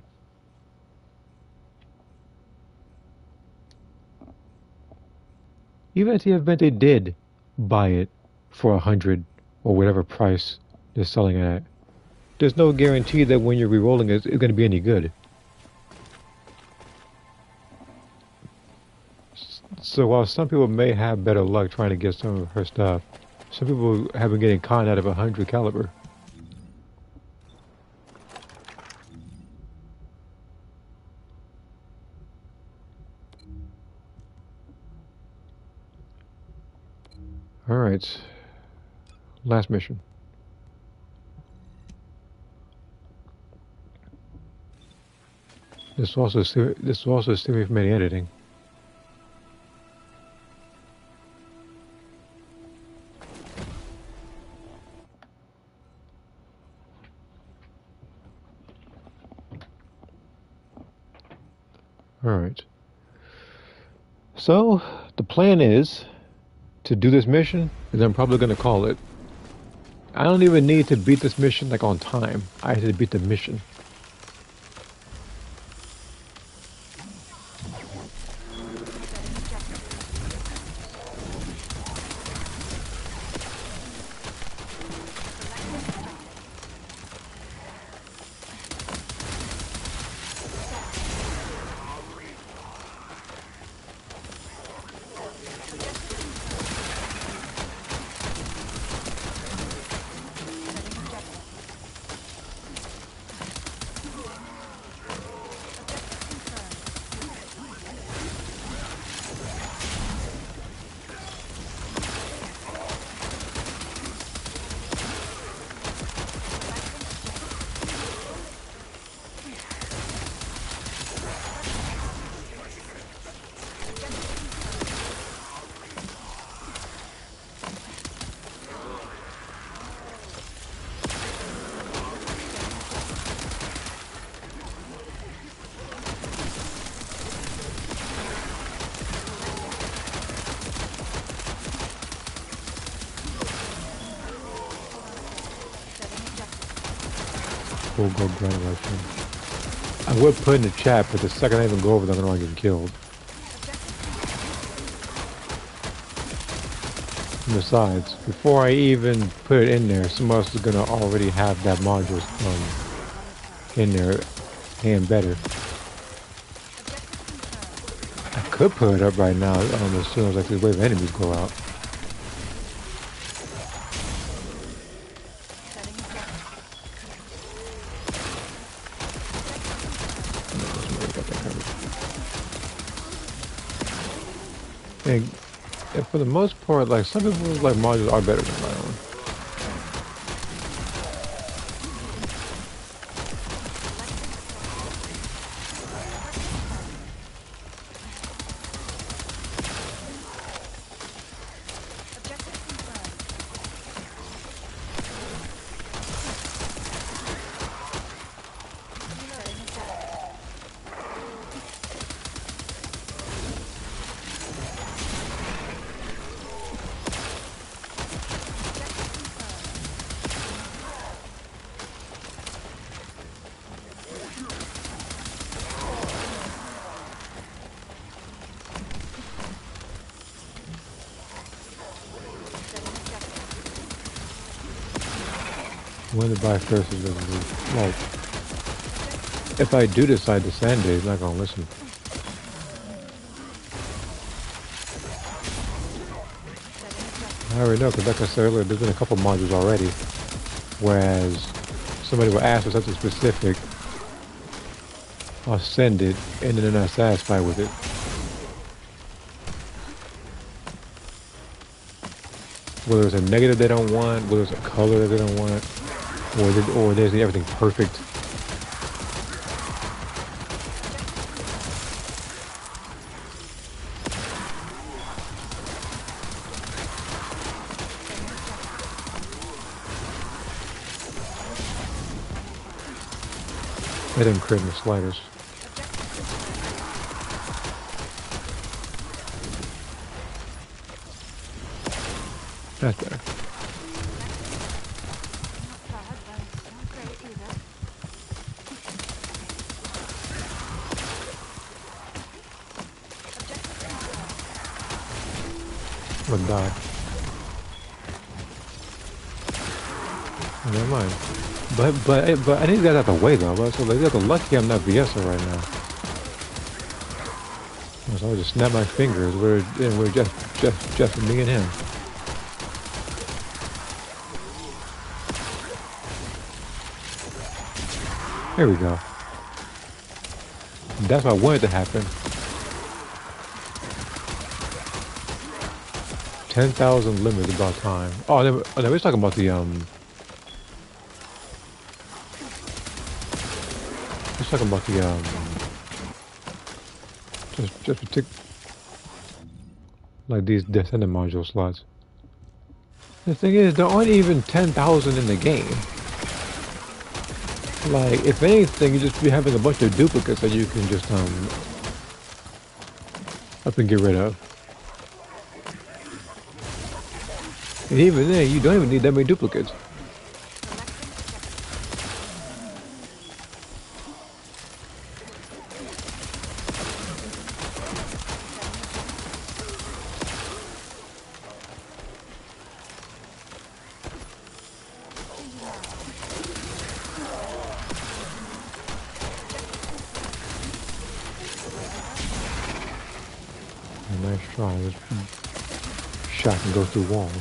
Even at the event they did buy it for 100 or whatever price they're selling it at, there's no guarantee that when you're re-rolling it's going to be any good. So while some people may have better luck trying to get some of her stuff, some people have been getting conned out of 100 caliber. Alright. Last mission. This will also save me from any editing. Alright. So, the plan is to do this mission, and I'm probably going to call it. I don't even need to beat this mission like on time. I have to beat the mission. We'll go graduation. I would put in the chat, but the second I even go over them, I don't want to get killed. And besides, before I even put it in there, someone else is going to already have that module in there and better. I could put it up right now as soon as like this wave of enemies go out. And for the most part, like some people's like modules are better than my own. When the buy first is gonna be like, if I do decide to sand it, he's not gonna listen. I already know, because like I said earlier, there's been a couple modules already, whereas somebody will ask for something specific, I'll send it, and then they're not satisfied with it. Whether it's a negative they don't want, whether it's a color that they don't want, or there's everything perfect. They didn't create the slightest. That's better. I'm gonna die. Oh, never mind. But I need to get out of the way though. So like, they're lucky I'm not VSing right now. So I just snap my fingers. We're just me and him. There we go. That's what I wanted to happen. 10,000 limits about time. Oh, no, we're talking about the Let's talk about the just like these Descendant module slots. The thing is, there aren't even 10,000 in the game. Like, if anything, you just be having a bunch of duplicates that you can just up and get rid of. And even then, you don't even need that many duplicates. Nice try. This shot can go through walls.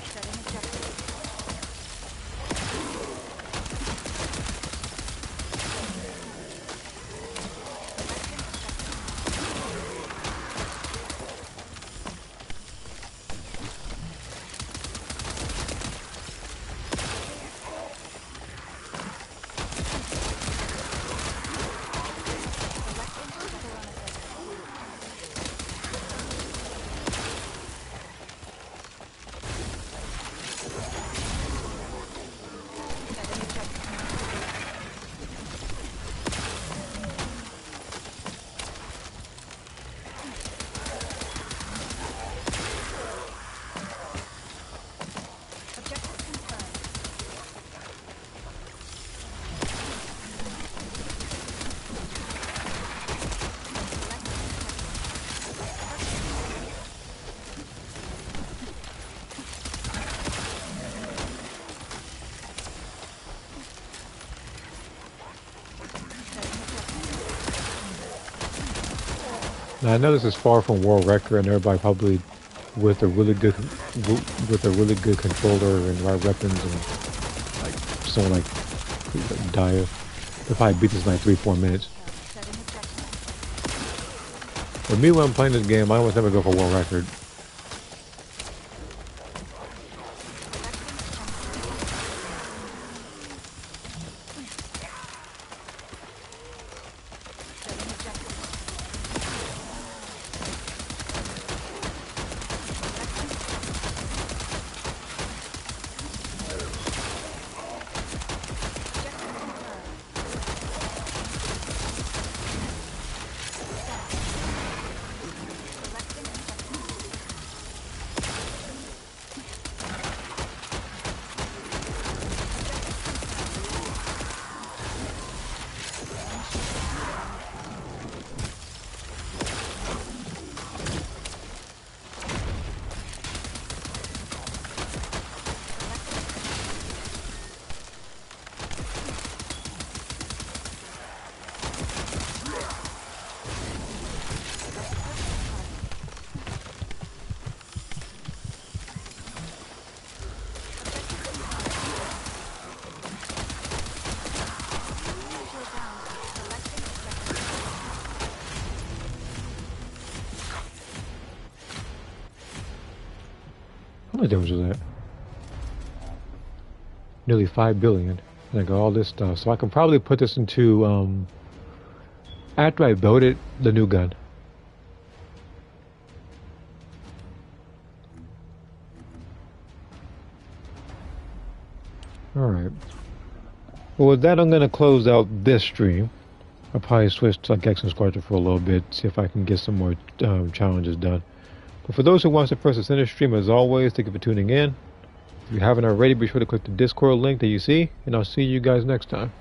Now I know this is far from world record, and everybody probably with a really good controller and right weapons and like someone like Dire, they'll probably beat this in like 3-4 minutes. For me, when I'm playing this game, I almost never go for world record. How much damage was that? Nearly 5 billion. And I got all this stuff. So I can probably put this into, after I build it, the new gun. Alright. Well, with that, I'm going to close out this stream. I'll probably switch to Gex and Squadron for a little bit, see if I can get some more challenges done. But for those who want to first send a stream, as always, thank you for tuning in. If you haven't already, be sure to click the Discord link that you see, and I'll see you guys next time.